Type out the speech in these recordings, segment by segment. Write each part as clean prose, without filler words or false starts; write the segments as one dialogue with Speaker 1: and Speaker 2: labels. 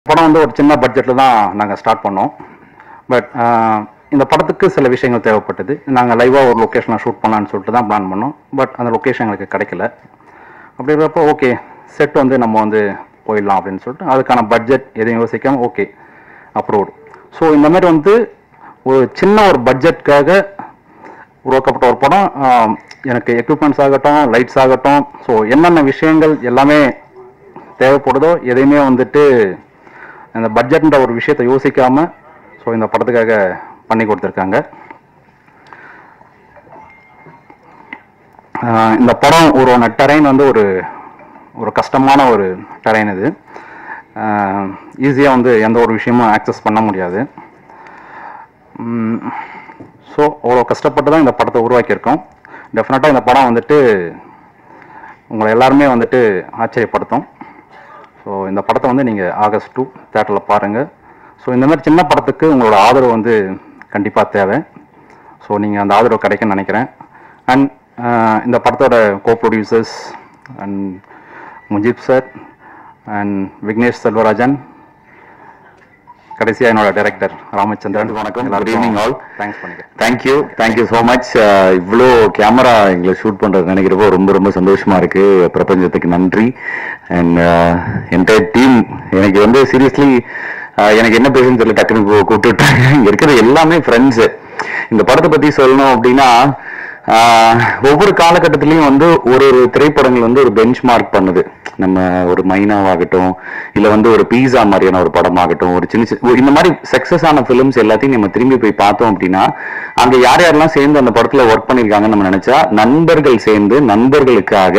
Speaker 1: படம் வந்து ஒரு சின்ன பட்ஜெட்டில் தான் நாங்கள் ஸ்டார்ட் பண்ணோம். பட் இந்த படத்துக்கு சில விஷயங்கள் தேவைப்பட்டது. நாங்கள் லைவாக ஒரு லொக்கேஷனில் ஷூட் பண்ணலான்னு சொல்லிட்டு தான் பிளான் பண்ணோம். பட் அந்த லொக்கேஷன் எங்களுக்கு கிடைக்கல. அப்படி இருக்கிறப்போ ஓகே செட் வந்து நம்ம வந்து போயிடலாம் அப்படின்னு சொல்லிட்டு அதுக்கான பட்ஜெட் எதையும் யோசிக்காமல் ஓகே அப்ரூவ்டு. ஸோ இந்த மாதிரி வந்து ஒரு சின்ன ஒரு பட்ஜெட்காக உருவாக்கப்பட்ட ஒரு படம். எனக்கு எக்யூப்மெண்ட்ஸ் ஆகட்டும், லைட்ஸ் ஆகட்டும், ஸோ என்னென்ன விஷயங்கள் எல்லாமே தேவைப்படுதோ எதையுமே வந்துட்டு இந்த பட்ஜெட்ன்ற ஒரு விஷயத்தை யோசிக்காம ஸோ இந்த படத்துக்காக பண்ணி கொடுத்துருக்காங்க. இந்த படம் ஒரு டெரைன் வந்து ஒரு கஷ்டமான ஒரு டெரைன். இது ஈஸியாக வந்து எந்த ஒரு விஷயமும் ஆக்சஸ் பண்ண முடியாது. ஸோ அவ்வளோ கஷ்டப்பட்டு தான் இந்த படத்தை உருவாக்கியிருக்கோம். டெஃபினட்டாக இந்த படம் வந்துட்டு உங்களை எல்லாருமே வந்துட்டு ஆச்சரியப்படுத்தும். ஸோ இந்த படத்தை வந்து நீங்கள் August 2 தியேட்டரில் பாருங்கள். ஸோ இந்த மாதிரி சின்ன படத்துக்கு உங்களோட ஆதரவு வந்து கண்டிப்பாக தேவை. ஸோ நீங்கள் அந்த ஆதரவு கிடைக்குன்னு நினைக்கிறேன். அண்ட் இந்த படத்தோட கோ producers and Mujeeb sir and Vignesh Selvarajan, கடைசியாக என்னோட டைரக்டர் ராமச்சந்திரன்.
Speaker 2: வணக்கம், குட் ஈவினிங் ஆல்.
Speaker 1: தேங்க்ஸ் பண்ணிக்கிறேன்.
Speaker 2: Thank you so much. இவ்வளோ கேமரா எங்களை ஷூட் பண்ணுறது நினைக்கிறப்போ ரொம்ப ரொம்ப சந்தோஷமாக இருக்குது. பிரபஞ்சத்துக்கு நன்றி. And entire team. எனக்கு வந்து சீரியஸ்லி எனக்கு என்ன பேசுன்னு தெரியல, டக்குனு கூப்பிட்டுட்டாங்க. இங்கே இருக்கிறது எல்லாமே ஃப்ரெண்ட்ஸு. இந்த படத்தை பற்றி சொல்லணும் அப்படின்னா ஒவ்வொரு காலகட்டத்திலையும் வந்து ஒரு திரைப்படங்கள் வந்து ஒரு பெஞ்ச் மார்க் பண்ணுது. நம்ம ஒரு மைனாவாகட்டும், இல்லை வந்து ஒரு பீஸா மாதிரியான ஒரு படமாகட்டும், ஒரு சின்ன இந்த மாதிரி சக்சஸ் ஆன ஃபிலிம்ஸ் எல்லாத்தையும் நம்ம திரும்பி போய் பார்த்தோம் அப்படின்னா அங்கே யார் யாரெல்லாம் சேர்ந்து அந்த படத்தில் ஒர்க் பண்ணியிருக்காங்கன்னு நம்ம நினைச்சா நண்பர்கள் சேர்ந்து நண்பர்களுக்காக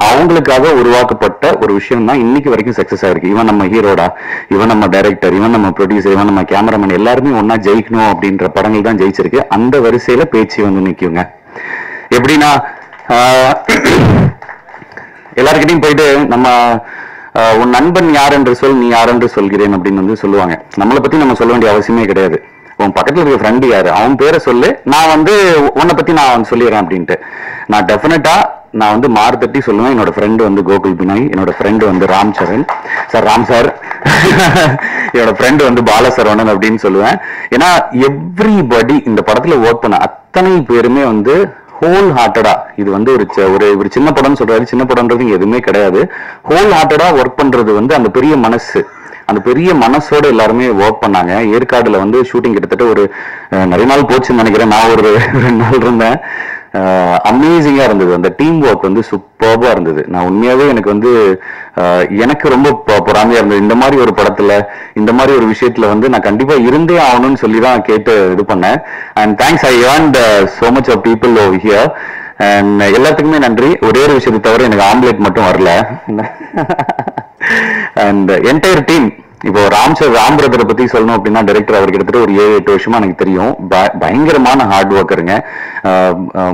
Speaker 2: அவங்களுக்காக உருவாக்கப்பட்ட ஒரு விஷயம் தான் இன்னைக்கு வரைக்கும் சக்சஸ் ஆயிருக்கு. இவன் நம்ம ஹீரோடா, இவன் நம்ம டைரக்டர், இவன் நம்ம ப்ரொடியூசர், இவன் நம்ம கேமராமேன், எல்லாருமே ஒன்னா ஜெயிக்கணும் அப்படின்ற படங்கள் தான் ஜெயிச்சிருக்கு. அந்த வரிசையில பேச்சு வந்து நிற்குங்க. எப்படின்னா எல்லாருக்கிட்டையும் போயிட்டு நம்ம உன் நண்பன் யார் என்று சொல், நீ யார் என்று சொல்கிறேன் அப்படின்னு வந்து சொல்லுவாங்க. நம்மளை பத்தி நம்ம சொல்ல வேண்டிய அவசியமே கிடையாது. உன் பக்கத்துல இருக்க ஃப்ரெண்டு யாரு, அவன் பேரை சொல்லு, நான் வந்து உன்னை பத்தி நான் சொல்லிடுறேன் அப்படின்ட்டு. நான் டெஃபினட்டா நான் வந்து மார்த்தட்டி சொல்லுவேன். என்னோட ஃப்ரெண்டு வந்து கோகுல் பினாய், என்னோட ஃப்ரெண்டு வந்து ராம் சார், என்னோட ஃப்ரெண்டு வந்து பாலசரவணன் அப்படின்னு சொல்லுவேன். ஏன்னா எவ்ரிபடி இந்த படத்துல ஒர்க் பண்ண அத்தனை பேருமே வந்து ஹோல் ஹார்ட்டடா, இது வந்து ஒரு சின்ன படம்னு சொல்றாரு, சின்ன படம்ன்றது எதுவுமே கிடையாது. ஹோல் ஹார்ட்டடா ஒர்க் பண்றது வந்து அந்த பெரிய மனசு, அந்த பெரிய மனசோட எல்லாருமே ஒர்க் பண்ணாங்க. ஏற்காடுல வந்து ஷூட்டிங் கிட்டத்தட்ட ஒரு நிறைய நாள் போச்சுன்னு நினைக்கிறேன். நான் ஒரு 2 நாள் இருந்தேன். அமேசிங்கா இருந்தது. அந்த டீம் ஒர்க் வந்து சூப்பர்பா இருந்தது. நான் உண்மையாவே எனக்கு வந்து எனக்கு ரொம்ப பொறாமையா இருந்தது. இந்த மாதிரி ஒரு படத்துல, இந்த மாதிரி ஒரு விஷயத்துல வந்து நான் கண்டிப்பா இருந்தே ஆகணும்னு சொல்லி தான் கேட்டு இது பண்ணேன். And thanks, I earned so much of people over here. And எல்லாத்துக்குமே நன்றி. ஒரே ஒரு விஷயத்தை தவிர எனக்கு ஆம்லேட் மட்டும் வரல. அண்ட் என்டையர் டீம் இப்போ ராம் பிரதரை பத்தி சொல்லணும் அப்படின்னா டைரக்டர் அவர் கிட்டத்தட்ட ஒரு 7-8 வருஷமா எனக்கு தெரியும். பயங்கரமான ஹார்ட் ஒர்க்கருங்க.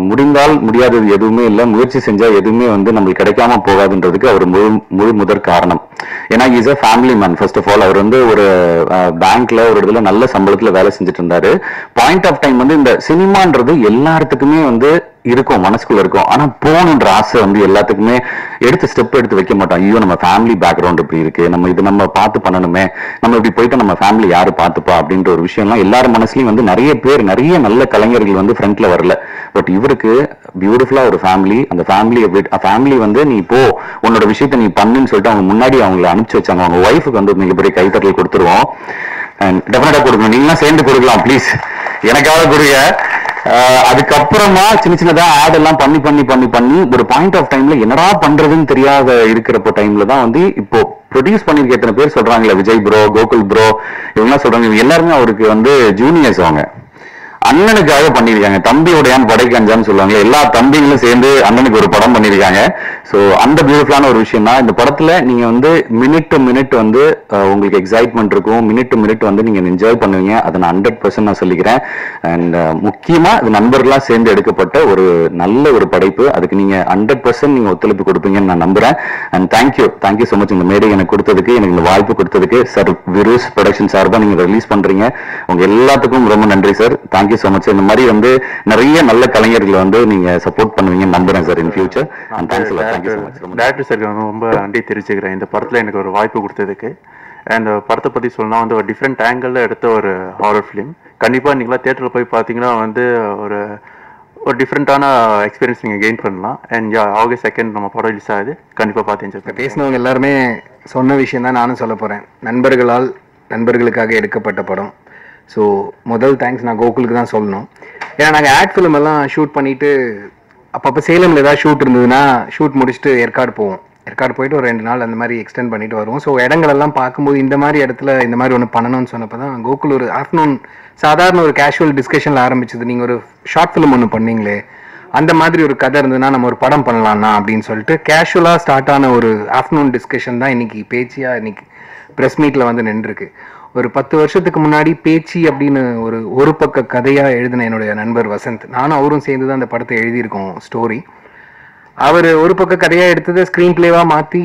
Speaker 2: முடிந்தால் முடியாதது எதுவுமே இல்லை, முயற்சி செஞ்சா எதுவுமே வந்து நம்மளுக்கு கிடைக்காம போகாதுன்றதுக்கு அவர் முழு முதற் காரணம். ஏன்னா is a family man. First of all அவர் வந்து ஒரு பேங்க்ல ஒரு இடத்துல நல்ல சம்பளத்துல வேலை செஞ்சுட்டு இருந்தாரு. பாயிண்ட் ஆஃப் டைம் வந்து இந்த சினிமான்றது எல்லாத்துக்குமே வந்து இருக்கும், மனசுக்குள்ள இருக்கும். ஆனா போகணுன்ற ஆசை வந்து எல்லாத்துக்குமே ஸ்டெப் எடுத்து வைக்க மாட்டோம். ஐயோ நம்ம ஃபேமிலி பேக்ரவுண்ட் இப்படி இருக்கு, நம்ம பார்த்து பண்ணணுமே, நம்ம இப்படி போயிட்டு நம்ம ஃபேமிலி யாரு பார்த்துப்பா அப்படின்ற ஒரு விஷயம்லாம் எல்லாரும் மனசுலயும் வந்து நிறைய நல்ல கலைஞர்கள் வந்து ஃப்ரண்ட்ல வரல. பட் இவருக்கு பியூட்டிஃபுல்லா ஒரு ஃபேமிலி, அந்த ஃபேமிலி வந்து நீ போ உன்னோட விஷயத்த நீ பண்ணுன்னு சொல்லிட்டு அவங்க முன்னாடி அவங்களை அனுப்பிச்சு வச்சாங்க. அவங்க ஒய்ஃபுக்கு வந்து மிகப்பெரிய கைத்தட்டல் கொடுத்துருவோம். டெஃபினட்டா கொடுக்கணும், நீங்களாம் சேர்ந்து கொடுக்கலாம் ப்ளீஸ், எனக்காக கொடுங்க. அதுக்கப்புறமா சின்னதா ஆட் எல்லாம் பண்ணி ஒரு பாயிண்ட் ஆஃப் டைம்ல என்னடா பண்றதுன்னு தெரியாத இருக்கிறப்ப டைம்ல தான் வந்து இப்போ ப்ரொடியூஸ் பண்ணிருக்க எத்தனை பேர் சொல்றாங்களே, விஜய் ப்ரோ, கோகுல் ப்ரோ, இவங்க சொல்றாங்க, இவங்க எல்லாருமே அவருக்கு வந்து ஜூனியர்ஸ். அவங்க அண்ணனுக்காக பண்ணிருக்காங்க. தம்பியோடையான் படைக்கஞ்சான்னு சொல்லுவாங்க, எல்லா தம்பிங்களும் சேர்ந்து அண்ணனுக்கு ஒரு படம் பண்ணிருக்காங்க. ஸோ அந்த பியூட்டிஃபுல்லான ஒரு விஷயம் தான். இந்த படத்துல நீங்க வந்து மினிட் டு மினிட் வந்து உங்களுக்கு எக்ஸைட்மெண்ட் இருக்கும், மினிட் டு மினிட் வந்து நீங்க என்ஜாய் பண்ணுவீங்க. அதை நான் 100% நான் சொல்லிக்கிறேன். அண்ட் முக்கியமா இது நண்பர்களா சேர்ந்து எடுக்கப்பட்ட ஒரு நல்ல ஒரு படைப்பு. அதுக்கு நீங்க 100% நீங்க ஒத்துழைப்பு கொடுப்பீங்கன்னு நான் நம்புறேன். அண்ட் தேங்க்யூ ஸோ மச் இந்த மேடை எனக்கு கொடுத்ததுக்கு, எனக்கு இந்த வாய்ப்பு கொடுத்ததுக்கு. சார் விருஸ் ப்ரொடக்ஷன் சார்பா நீங்க ரிலீஸ் பண்றீங்க, உங்க எல்லாத்துக்கும் ரொம்ப நன்றி சார். Thank you so much. இந்த மாதிரி வந்து நிறைய நல்ல கலைஞர்களை வந்து நீங்க சப்போர்ட் பண்ணுவீங்கன்னு நம்புறேன் sir in future. And thanks lot. Thank you so much.
Speaker 3: Director sir ரொம்ப நன்றி தெரிவிச்சுக்கிறேன் இந்த படத்தில் எனக்கு ஒரு வாய்ப்பு கொடுத்ததுக்கு. அண்ட் படத்தை பற்றி சொன்னால் வந்து ஒரு டிஃப்ரெண்ட் ஆங்கிளில் எடுத்த ஒரு ஹாரர் ஃபிலிம். கண்டிப்பாக நீங்களாம் தியேட்டரில் போய் பார்த்தீங்கன்னா வந்து ஒரு டிஃப்ரெண்ட்டான எக்ஸ்பீரியன்ஸ் நீங்கள் கெயின் பண்ணலாம். அண்ட் August 2 நம்ம படம் ரிலீஸ் ஆகுது, கண்டிப்பாக பார்த்து என்ஜாய் பண்ணுங்க.
Speaker 4: பேசினவங்க எல்லாருமே சொன்ன விஷயம் தான் நானும் சொல்ல போகிறேன். நண்பர்களுக்காக எடுக்கப்பட்ட படம். ஸோ முதல் தேங்க்ஸ் நான் கோகுலுக்கு தான் சொல்லணும். ஏன்னா நாங்கள் ஆட் ஃபிலிம் எல்லாம் ஷூட் பண்ணிவிட்டு அப்பப்போ சேலமில் ஏதாவது ஷூட் இருந்ததுன்னா ஷூட் முடிச்சுட்டு ஏற்காடு போவோம். ஏற்காடு போயிட்டு ஒரு 2 நாள் அந்த மாதிரி எக்ஸ்டெண்ட் பண்ணிட்டு வருவோம். ஸோ இடங்களெல்லாம் பார்க்கும்போது இந்த மாதிரி இடத்துல இந்த மாதிரி ஒன்று பண்ணணும்னு சொன்னப்போ தான் கோகுல் ஒரு ஆஃப்டர்நூன் சாதாரண ஒரு கேஷுவல் டிஸ்கஷனில் ஆரம்பிச்சது. நீங்கள் ஒரு ஷார்ட் ஃபிலிம் ஒன்று பண்ணீங்களே, அந்த மாதிரி ஒரு கதை இருந்ததுன்னா நம்ம ஒரு படம் பண்ணலாம்னா அப்படின்னு சொல்லிட்டு கேஷுவலாக ஸ்டார்ட் ஆன ஒரு ஆஃப்டர்நூன் டிஸ்கஷன் தான் இன்னைக்கு பேச்சியாக இன்னைக்கு ப்ரெஸ் மீட்டில் வந்து நின்றுருக்கு. ஒரு 10 வருஷத்துக்கு முன்னாடி பேச்சு அப்படின்னு ஒரு பக்க கதையாக எழுதின என்னுடைய நண்பர் வசந்த், நானும் அவரும் சேர்ந்து தான் அந்த படத்தை எழுதியிருக்கோம் ஸ்டோரி. அவர் ஒரு பக்க கதையாக எடுத்ததை ஸ்க்ரீன் பிளேவாக மாற்றி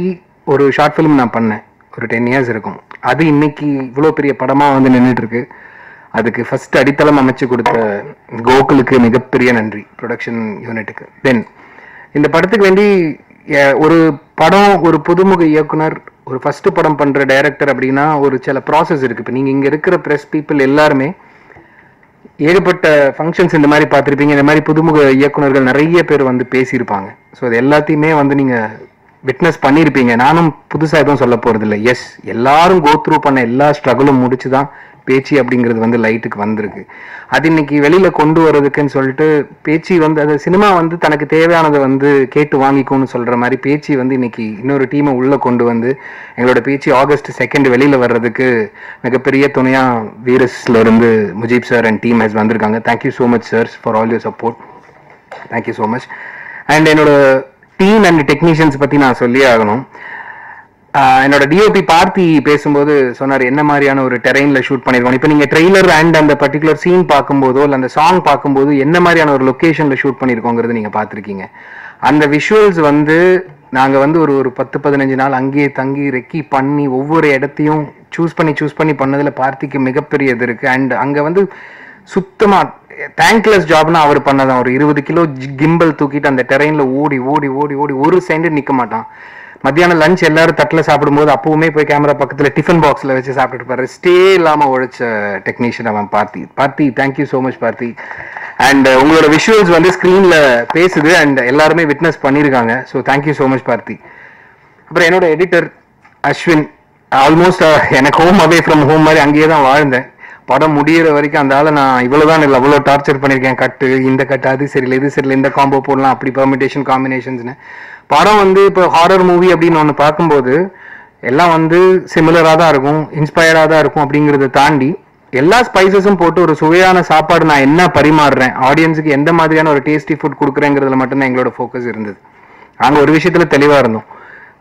Speaker 4: ஒரு ஷார்ட் ஃபிலிம் நான் பண்ணேன், ஒரு 10 இயர்ஸ் இருக்கும். அது இன்னைக்கு இவ்வளோ பெரிய படமாக வந்து நின்றுட்டுருக்கு. அதுக்கு ஃபர்ஸ்ட் அடித்தளம் அமைச்சு கொடுத்த கோகுலுக்கு மிகப்பெரிய நன்றி, ப்ரொடக்ஷன் யூனிட்டுக்கு. தென் இந்த படத்துக்கு வேண்டி ஒரு படம், ஒரு புதுமுக இயக்குனர், ஒரு ஃபர்ஸ்ட் படம் பண்ணுற டைரக்டர் அப்படின்னா ஒரு சில ப்ராசஸ் இருக்குது. இப்போ நீங்கள் இங்கே இருக்கிற ப்ரெஸ் பீப்புள் எல்லாருமே ஏகப்பட்ட ஃபங்க்ஷன்ஸ் இந்த மாதிரி பார்த்துருப்பீங்க. இந்த மாதிரி புதுமுக இயக்குனர்கள் நிறைய பேர் வந்து பேசியிருப்பாங்க. ஸோ அது எல்லாத்தையுமே வந்து நீங்கள் விட்னஸ் பண்ணியிருப்பீங்க. நானும் புதுசாக எதுவும் சொல்ல போகிறதில்ல. எஸ், எல்லாரும் கோ த்ரூ பண்ண எல்லா ஸ்ட்ரகிளும் முடிச்சு தான் பேச்சு அப்படிங்கிறது வந்து லைட்டுக்கு வந்திருக்கு. அது இன்னைக்கு வெளியில் கொண்டு வர்றதுக்குன்னு சொல்லிட்டு பேச்சு வந்து அது சினிமா வந்து தனக்கு தேவையானதை வந்து கேட்டு வாங்கிக்கோன்னு சொல்கிற மாதிரி பேச்சு வந்து இன்னைக்கு இன்னொரு டீமை உள்ளே கொண்டு வந்து எங்களோட பேச்சு August 2 வெளியில் வர்றதுக்கு மிகப்பெரிய துணையாக வீரஸ்லேருந்து Mujeeb sir and team has வந்திருக்காங்க. Thank you so much sir for all your support. Thank you so much. And என்னோட டீம் அண்ட் டெக்னீஷியன்ஸ் பற்றி நான் சொல்லியே ஆகணும். என்னோட டிஓபி பார்த்தி பேசும்போது சொன்னார் என்ன மாதிரியான ஒரு டெரெயினில் ஷூட் பண்ணியிருக்கோம். இப்போ நீங்கள் ட்ரெய்லர் அண்ட் அந்த பர்டிகுலர் சீன் பார்க்கும்போதோ இல்லை அந்த சாங் பார்க்கும்போது என்ன மாதிரியான ஒரு லொக்கேஷனில் ஷூட் பண்ணியிருக்கோங்கிறது நீங்கள் பார்த்துருக்கீங்க. அந்த விஷுவல்ஸ் வந்து நாங்கள் வந்து ஒரு 10-15 நாள் அங்கேயே தங்கி ரெக்கி பண்ணி ஒவ்வொரு இடத்தையும் சூஸ் பண்ணி பண்ணதில் பார்த்திக்கு மிகப்பெரிய இது இருக்குது. அண்ட் அங்கே வந்து சுத்தமாக தேங்க்லெஸ் ஜாப்னா அவர் பண்ணதான். ஒரு 20 கிலோ கிம்பல் தூக்கிட்டு அந்த டெரெயினில் ஓடி ஓடி ஓடி ஓடி ஒரு செகண்ட் நிற்க மாட்டான். மத்தியானம் லஞ்ச் எல்லாரும் தட்டில் சாப்பிடும்போது அப்பவுமே போய் கேமரா பக்கத்தில் டிஃபன் பாக்ஸில் வச்சு சாப்பிட்டுட்டு பாரு. ஸ்டே இல்லாமல் உழைச்ச டெக்னீஷியன் அவன் Parthi. Thank you so much Parthi. And உங்களோட விஷுவல்ஸ் வந்து ஸ்க்ரீனில் பேசுது அண்ட் எல்லாருமே விட்னஸ் பண்ணியிருக்காங்க. ஸோ தேங்க்யூ ஸோ மச் பார்த்தி. அப்புறம் என்னோட எடிட்டர் அஸ்வின், ஆல்மோஸ்ட் எனக்கு ஹோம் அவே ஃப்ரம் ஹோம் மாதிரி அங்கேயே தான் வாழ்ந்தேன். படம் முடிகிற வரைக்கும் அந்த ஆளை நான் இவ்வளோதான் இல்லை அவ்வளோ டார்ச்சர் பண்ணியிருக்கேன். இந்த கட்டு அது சரியில்லை இது சரியில்லை இந்த காம்போ போடலாம் அப்படி பெர்மிட்டேஷன் காம்பினேஷன்ஸ்னு. படம் வந்து இப்போ ஹாரர் மூவி அப்படின்னு ஒன்று பார்க்கும்போது எல்லாம் வந்து சிமிலராக தான் இருக்கும், இன்ஸ்பயர்டாக தான் இருக்கும். அப்படிங்கிறத தாண்டி எல்லா ஸ்பைசஸும் போட்டு ஒரு சுவையான சாப்பாடு நான் என்ன பரிமாறுறேன், ஆடியன்ஸுக்கு எந்த மாதிரியான ஒரு டேஸ்டி ஃபுட் கொடுக்குறேங்கிறதுல மட்டும்தான் எங்களோட ஃபோக்கஸ் இருந்தது. நாங்கள் ஒரு விஷயத்தில் தெளிவாக இருந்தோம்.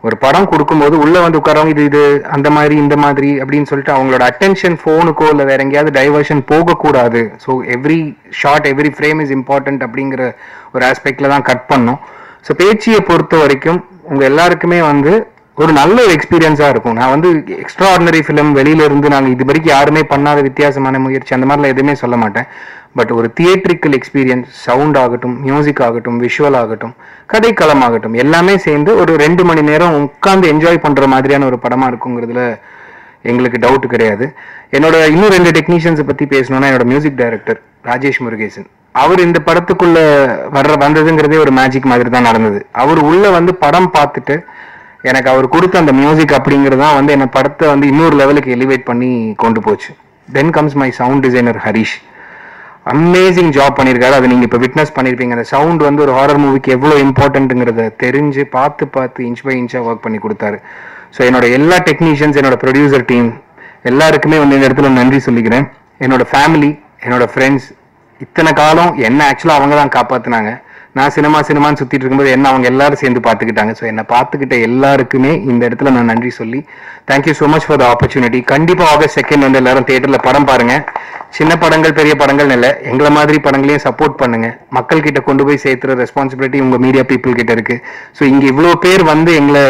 Speaker 4: ஒரு படம் கொடுக்கும்போது உள்ள வந்து உட்காரவங்க இது அந்த மாதிரி இந்த மாதிரி அப்படின்னு சொல்லிட்டு அவங்களோட அட்டென்ஷன் ஃபோனுக்கோ இல்லை வேற எங்கேயாவது டைவர்ஷன் போகக்கூடாது. So every short every frame is important அப்படிங்கிற ஒரு ஆஸ்பெக்ட்ல தான் கட் பண்ணோம். ஸோ பேச்சியை பொறுத்த வரைக்கும் உங்க எல்லாருக்குமே வந்து ஒரு நல்ல ஒரு எக்ஸ்பீரியன்ஸாக இருக்கும். நான் வந்து எக்ஸ்ட்ரா ஆர்டினரி ஃபிலிம் வெளியில இருந்து நாங்கள் இது வரைக்கும் யாருமே பண்ணாத வித்தியாசமான முயற்சி அந்த மாதிரிலாம் எதுவுமே சொல்ல மாட்டேன். பட் ஒரு தியேட்ரிக்கல் எக்ஸ்பீரியன்ஸ், சவுண்ட் ஆகட்டும், மியூசிக் ஆகட்டும், விஷுவல் ஆகட்டும், கதைக்களம் ஆகட்டும், எல்லாமே சேர்ந்து ஒரு 2 மணி நேரம் உட்காந்து என்ஜாய் பண்ற மாதிரியான ஒரு படமா இருக்குங்கிறதுல எங்களுக்கு டவுட் கிடையாது. என்னோட இன்னும் 2 டெக்னீஷியன்ஸை பத்தி பேசணும்னா, என்னோட மியூசிக் டைரக்டர் ராஜேஷ் முருகேசன், அவர் இந்த படத்துக்குள்ள வந்ததுங்கிறதே ஒரு மேஜிக் மாதிரி தான் நடந்தது. அவர் உள்ள வந்து படம் பார்த்துட்டு எனக்கு அவர் கொடுத்த அந்த மியூசிக் அப்படிங்கிறது தான் வந்து என்ன படத்தை வந்து இன்னொரு லெவலுக்கு எலிவேட் பண்ணி கொண்டு போச்சு. Then comes my sound designer Harish. Amazing job பண்ணியிருக்காரு. அதை நீங்க இப்போ விட்னஸ் பண்ணியிருப்பீங்க. அந்த சவுண்ட் வந்து ஒரு ஹாரர் மூவிக்கு எவ்வளோ இம்பார்ட்டன்ட்டுங்கிறத தெரிஞ்சு பார்த்து இன்ச் பை இன்ச்சாக ஒர்க் பண்ணி கொடுத்தாரு. ஸோ என்னோட எல்லா டெக்னீஷியன்ஸ், என்னோட ப்ரொடியூசர் டீம் எல்லாருக்குமே வந்து இந்த இடத்துல நன்றி சொல்லிக்கிறேன். என்னோட ஃபேமிலி, என்னோட ஃப்ரெண்ட்ஸ், இத்தனை காலம் என்ன ஆக்சுவலாக அவங்க தான் காப்பாற்றினாங்க. நான் சினிமான்னு சுற்றிட்டு இருக்கும்போது என்ன அவங்க எல்லாரும் சேர்ந்து பார்த்துக்கிட்டாங்க. ஸோ என்னை பார்த்துக்கிட்ட எல்லாருக்குமே இந்த இடத்துல நான் நன்றி சொல்லி thank you so much for the opportunity. கண்டிப்பாக August 2 வந்து எல்லாரும் தியேட்டரில் படம் பாருங்க. சின்ன படங்கள் பெரிய படங்கள் இல்லை, எங்களை மாதிரி படங்களையும் சப்போர்ட் பண்ணுங்க. மக்கள் கிட்ட கொண்டு போய் சேர்த்துற ரெஸ்பான்சிபிலிட்டி உங்க மீடியா பீப்புள் கிட்ட இருக்கு. ஸோ இங்க இவ்வளோ பேர் வந்து எங்களை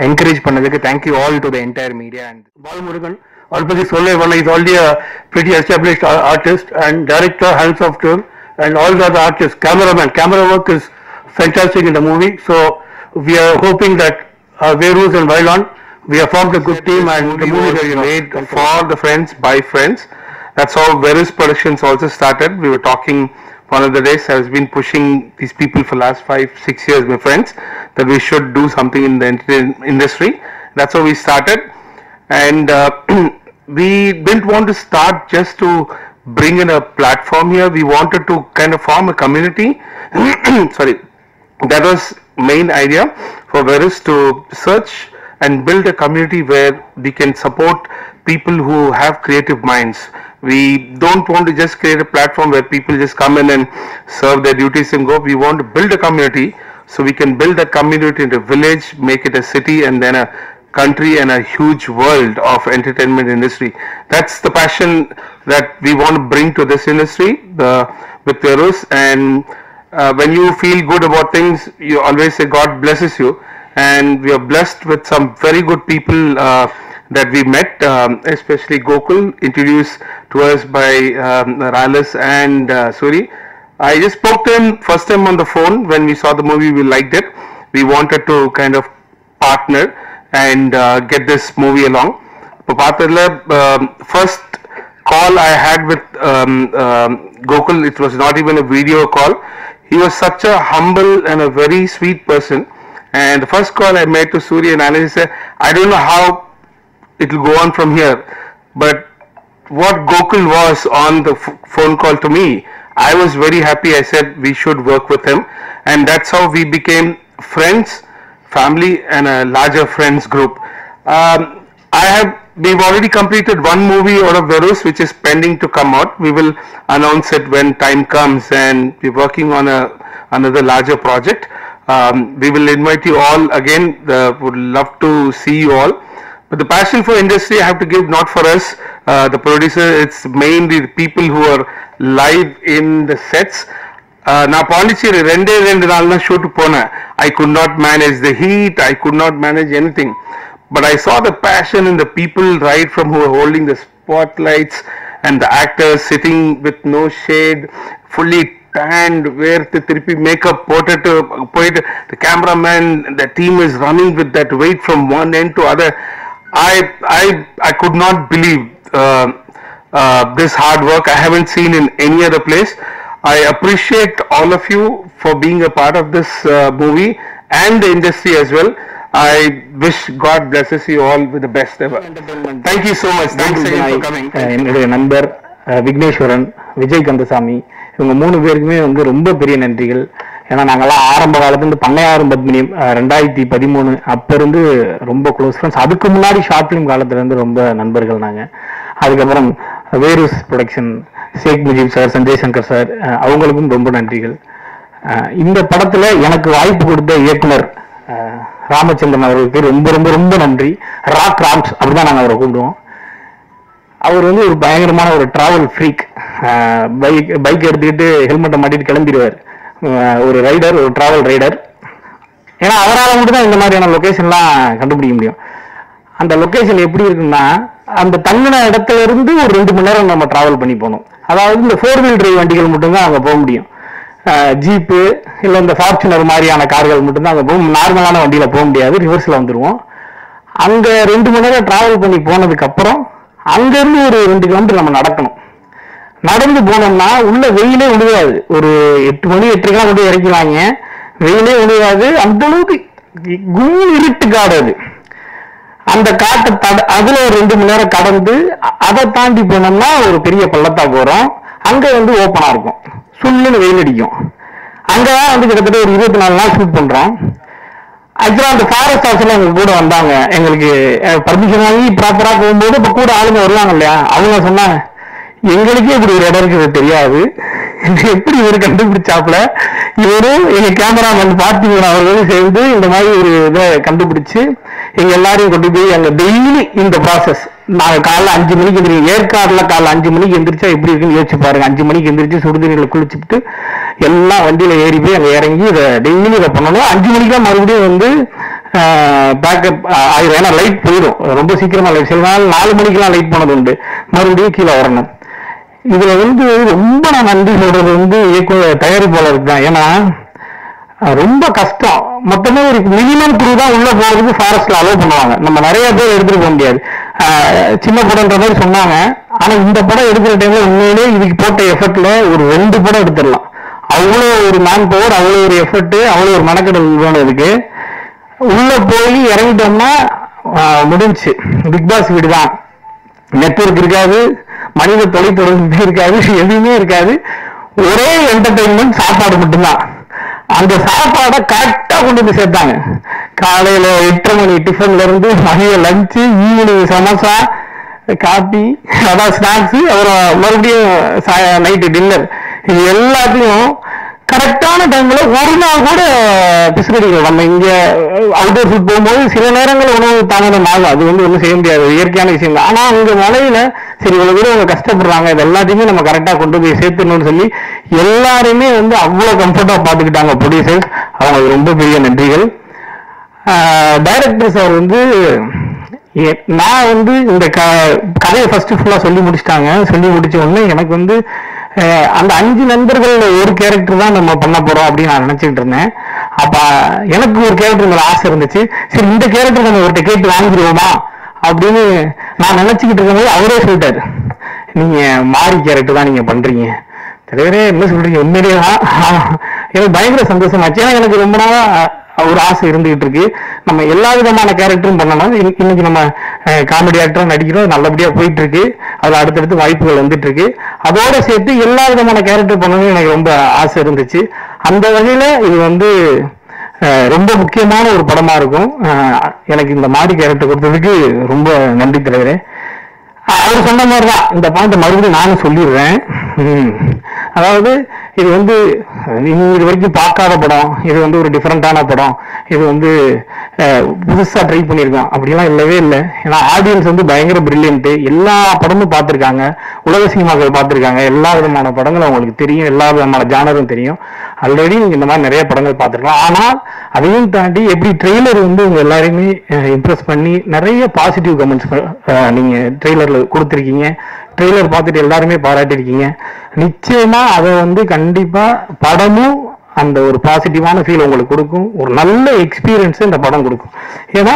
Speaker 4: என்கரேஜ் பண்ணதுக்கு thank you all to the entire media. And
Speaker 5: Balamurugan Alpati Solevan is already a pretty established artist and director, hands off to him, and all the other artists. Camera work is fantastic in the movie. So we are hoping that Verus and Vailon, we have formed a good team, and the movie that we made for the friends, by friends. That's how Verus Productions also started. We were talking one of the days. I has been pushing these people for last 5-6 years, my friends, that we should do something in the entertainment industry. That's how we started, and we didn't want to start just to bring in a platform here. We wanted to kind of form a community. Sorry, that was main idea for Verus, to search and build a community where we can support people who have creative minds. We don't want to just create a platform where people just come in and serve their duties and go. We want to build a community, so we can build a community in a village, make it a city, and then a country and a huge world of entertainment industry. That's the passion that we want to bring to this industry with Verus. And when you feel good about things, you always say God blesses you, and we are blessed with some very good people that we met, especially Gokul, introduced to us by Ralis and Suri. I just spoke to him first time on the phone. When we saw the movie, we liked it. We wanted to kind of partner and get this movie along. First call I had with Gokul, it was not even a video call. He was such a humble and a very sweet person. And the first call I made to Suri and Alice, said, I don't know how it will go on from here, but what Gokul was on the phone call to me, I was very happy. I said we should work with him, and that's how we became friends, family, and a larger friends group. We've already completed one movie out of Verus, which is pending to come out. We will announce it when time comes, and we're working on another larger project. We will invite you all again. Would love to see you all. But the passion for industry I have to give not for us, the producer. It's mainly the people who are live in the sets. நான் பாண்டிச்சேரி 2 நாள் தான் shoot போனேன். I could not manage the heat, I could not manage anything, but I saw the passion in the people right from who were holding the spotlights, and the actors sitting with no shade, fully tanned, where the திருப்பி makeup போட்டுட்டு போயிட்டு, the cameraman, the team is running with that weight from one end to other. I could not believe this hard work. I haven't seen in any other place. I appreciate all of you for being a part of this movie and the industry as well. I wish God blesses you all with the best ever. Thank you so much. Thanks again for coming.
Speaker 6: என்னுடைய நண்பர் விக்னேஸ்வரன், விஜய் கந்தசாமி, இவங்க 3 பேருக்குமே வந்து ரொம்ப பெரிய நன்றிகள். ஏன்னா நாங்கள்லாம் ஆரம்ப காலத்துலேருந்து பண்ணையாரும் பத்மினி 2013 அப்போ இருந்து ரொம்ப க்ளோஸ் ஃப்ரெண்ட்ஸ். அதுக்கு முன்னாடி ஷார்ட் ஃபிலிம் காலத்துலேருந்து ரொம்ப நண்பர்கள் நாங்கள். அதுக்கப்புறம் வேருஸ் ப்ரொடக்ஷன், ஷேக் முஜீப் சார், சஞ்சய் சங்கர் சார், அவங்களுக்கும் ரொம்ப நன்றிகள். இந்த படத்தில் எனக்கு வாய்ப்பு கொடுத்த இயக்குனர் ராமச்சந்திரன் அவர்களுக்கு ரொம்ப ரொம்ப ரொம்ப நன்றி. ராக் ராம்ஸ் அப்படிதான் நாங்கள் அவரை கூப்பிடுவோம். அவர் வந்து ஒரு பயங்கரமான ஒரு டிராவல் ஃப்ரீக். பைக் எடுத்துக்கிட்டு ஹெல்மெட்டை மாட்டிட்டு கிளம்பிடுவார். ஒரு ரைடர், ஒரு டிராவல் ரைடர். ஏன்னா அவரால் மட்டும் தான் இந்த மாதிரியான லொக்கேஷன்லாம் கண்டுபிடிக்க முடியும். அந்த லொக்கேஷன் எப்படி இருக்குன்னா, அந்த தங்கின இடத்துல இருந்து ஒரு 2 மணி நேரம் நம்ம டிராவல் பண்ணி போகணும். அதாவது இந்த 4 வீல் டிரைவ் வண்டிகள் மட்டும்தான் அங்கே போக முடியும். ஜீப்பு இல்லை இந்த ஃபார்ச்சுனர் மாதிரியான கார்கள் மட்டும்தான் அங்கே போகும். நார்மலான வண்டியில் போக முடியாது, ரிவர்ஸில் வந்துடுவோம். அங்கே 2 மணி நேரம் டிராவல் பண்ணி போனதுக்கு அப்புறம் அங்கேருந்து ஒரு 2 கிலோமீட்டர் நம்ம நடக்கணும். நடந்து போனோம்னா உள்ள வெயிலே விழுகாது. ஒரு 8 மணி 8:30 கொண்டு இறக்கிவாங்க. வெயிலே விழுகாது. அந்த அளவுக்கு கும்மி இருட்டு காடு அது. அந்த காட்டை அதுல ஒரு 2 மணி நேரம் கடந்து அதை தாண்டி போனோம்னா ஒரு பெரிய பள்ளத்தாக்கு வரும். அங்க வந்து ஓப்பனா இருக்கும், சுள்ளுன்னு வெயில் அடிக்கும். அங்கதான் வந்து கிட்டத்தட்ட ஒரு 24 நாள் ஷூட் பண்றோம். ஆக்சுவலா அந்த ஃபாரஸ்ட் ஆஃபீஸர்ல எங்க கூட வந்தாங்க. எங்களுக்கு பர்மிஷன் வாங்கி ப்ராப்பரா போகும்போது இப்ப கூட ஆளுங்க வருவாங்க இல்லையா, அவங்க சொன்னாங்க, எங்களுக்கே இப்படி ஒரு இடம் இருக்குது தெரியாது, எப்படி இவரு கண்டுபிடிச்சாப்புல. இவரும் எங்க கேமராமேன் பார்த்திபன் அவர்களும் சேர்ந்து இந்த மாதிரி ஒரு இதை கண்டுபிடிச்சு எங்க எல்லாரையும் கொண்டு போய் அங்க டெய்லி இந்த ப்ராசஸ். நாங்க காலைல 5 மணிக்கு எந்திரிக்கும். ஏற்காடுல காலைல 5 மணிக்கு எந்திரிச்சா எப்படி இருக்குன்னு யோசிச்சு பாருங்க. 5 மணிக்கு எந்திரிச்சு சுடுதண்ணில குளிச்சுட்டு எல்லாம் வண்டியில ஏறி போய் அங்க இறங்கி இதை டெய்லி இதை பண்ணணும். 5 மணிக்கு தான் மறுபடியும் வந்து பேக்கப் ஆயிடும். ஏன்னா லைட் போயிடும் ரொம்ப சீக்கிரமா. லைட் சில நாள் 4 மணிக்கெல்லாம் லைட் போனது உண்டு. மறுபடியும் கீழே வரணும். இதுல வந்து ரொம்ப நான் நன்றி சொல்றது வந்து தயாரிப்பாளருக்கு தான். ஏன்னா ரொம்ப கஷ்டம். மொத்தமே ஒரு மினிமம் குரூ தான் உள்ள போறதுக்கு ஃபாரஸ்ட்ல அலோவ் பண்ணுவாங்க. நம்ம நிறைய பேர் எடுத்துட்டு போக முடியாது. சின்ன படம்ன்ற மாதிரி சொன்னாங்க. ஆனா இந்த படம் எடுக்கிற டைம்ல உண்மையிலே இதுக்கு போட்ட எஃபர்ட்ல ஒரு 2 படம் எடுத்துடலாம். அவ்வளோ ஒரு மேன் பவர், அவ்வளோ ஒரு எஃபர்ட், அவ்வளோ ஒரு மெனக்கெடல் வேணும் இதுக்கு. உள்ள போய் இறங்கிட்டோம்னா முடிஞ்சு. பிக் பாஸ் வீடு தான். நெட்வொர்க் இருக்காது, மனித தொலைத்தொடர்பு இருக்காது, எதுவுமே இருக்காது. ஒரே என்டர்டைன்மெண்ட் சாப்பாடு மட்டும்தான். அந்த சாப்பாடை கரெக்டா கொண்டு வந்து சேர்த்தாங்க. காலையில 8:30 மணி டிஃபன்ல இருந்து மதிய லஞ்சு, ஈவினிங் சமோசா, காபி, அதான் ஸ்நாக்ஸ், அப்புறம் மறுபடியும் நைட்டு டின்னர். இது எல்லாத்தையும் கரெக்டான டைம்ல ஒரு நாள் கூட பிசுக்கடிக்கல. நம்ம இங்க அவுட்டோர் ஷூட் போகும்போது சில நேரங்கள் உணவு தாமதம் ஆகும். அது வந்து ஒன்றும் செய்ய முடியாது, இயற்கையான விஷயம் தான். ஆனா அங்க மலையில சரி இவ்வளவு கூட அவங்க கஷ்டப்படுறாங்க, இது எல்லாத்தையுமே நம்ம கரெக்டா கொண்டு போய் சேர்த்துணும்னு சொல்லி எல்லாருமே வந்து அவ்வளவு கம்ஃபர்டா பாத்துக்கிட்டாங்க ப்ரொடியூசர்ஸ். அவங்களுக்கு ரொம்ப பெரிய நன்றிகள். டைரக்டர் சார் வந்து நான் வந்து இந்த கதையை ஃபர்ஸ்ட் ஃபுல்லா சொல்லி முடிச்சிட்டாங்க. சொல்லி முடிச்ச உடனே எனக்கு வந்து அந்த 5 நண்பர்கள் ஒரு கேரக்டர் தான் நம்ம பண்ண போறோம் அப்படின்னு நான் நினைச்சிட்டு இருந்தேன். அப்ப எனக்கு ஒரு கேரக்டர் மேல ஆசை இருந்துச்சு. சரி இந்த கேரக்டர் நம்ம ஒருத்த கேட்டு வாங்கிடுவோமா அப்படின்னு நான் நினைச்சுக்கிட்டு இருக்கும்போது அவரே சொல்லிட்டாரு, நீங்க மாறி கேரக்டர் தான் நீங்க பண்றீங்க. தலைவரே என்ன சொல்றீங்க? உண்மையிலேயே எனக்கு பயங்கர சந்தோஷமாச்சு. ஏன்னா எனக்கு ரொம்ப நாளா ஒரு ஆசை இருந்துகிட்டு இருக்கு. நம்ம எல்லா விதமான கேரக்டரும் பண்ணணும். இன்னைக்கு நம்ம காமெடி ஆக்டரும் நடிக்கிறோம், நல்லபடியா போயிட்டு இருக்கு. அதுல அடுத்தடுத்து வாய்ப்புகள் வந்துட்டு இருக்கு. அதோட சேர்த்து எல்லா விதமான கேரக்டர் பண்ணணும்னு எனக்கு ரொம்ப ஆசை இருந்துச்சு. அந்த வகையில இது வந்து ரொம்ப முக்கியமான ஒரு படமா இருக்கும். எனக்கு இந்த மாதிரி கேரக்டர் கொடுத்ததுக்கு ரொம்ப நன்றி தலைவரே. அவர் சொன்ன மாதிரிதான் இந்த பாயிண்ட் மறுபடியும் நானும் சொல்லிடுறேன். அதாவது இது வந்து இது வரைக்கும் பார்க்காத படம், இது வந்து ஒரு டிஃப்ரெண்டான படம், இது வந்து புதுசா ட்ரை பண்ணியிருக்கோம் அப்படிலாம் இல்லவே இல்லை. ஏன்னா ஆடியன்ஸ் வந்து பயங்கர பிரில்லியன்ட். எல்லா படமும் பார்த்துருக்காங்க, உலக சினிமாக்கள் பார்த்துருக்காங்க, எல்லா விதமான படங்களும் அவங்களுக்கு தெரியும், எல்லா விதமான ஜானரும் தெரியும். ஆல்ரெடி நீங்க இந்த மாதிரி நிறைய படங்கள் பார்த்துருக்கலாம். ஆனால் அதையும் தாண்டி எப்படி ட்ரெய்லர் வந்து உங்க எல்லாரையுமே இம்ப்ரெஸ் பண்ணி நிறைய பாசிட்டிவ் கமெண்ட்ஸ் நீங்க ட்ரெய்லர்ல கொடுத்துருக்கீங்க. ட்ரெய்லர் பார்த்துட்டு எல்லாருமே பாராட்டிருக்கீங்க. நிச்சயமா அதை வந்து கண்டிப்பா படமும் அந்த ஒரு பாசிட்டிவான ஃபீல் உங்களுக்கு கொடுக்கும். ஒரு நல்ல எக்ஸ்பீரியன்ஸ் இந்த படம் கொடுக்கும். ஏன்னா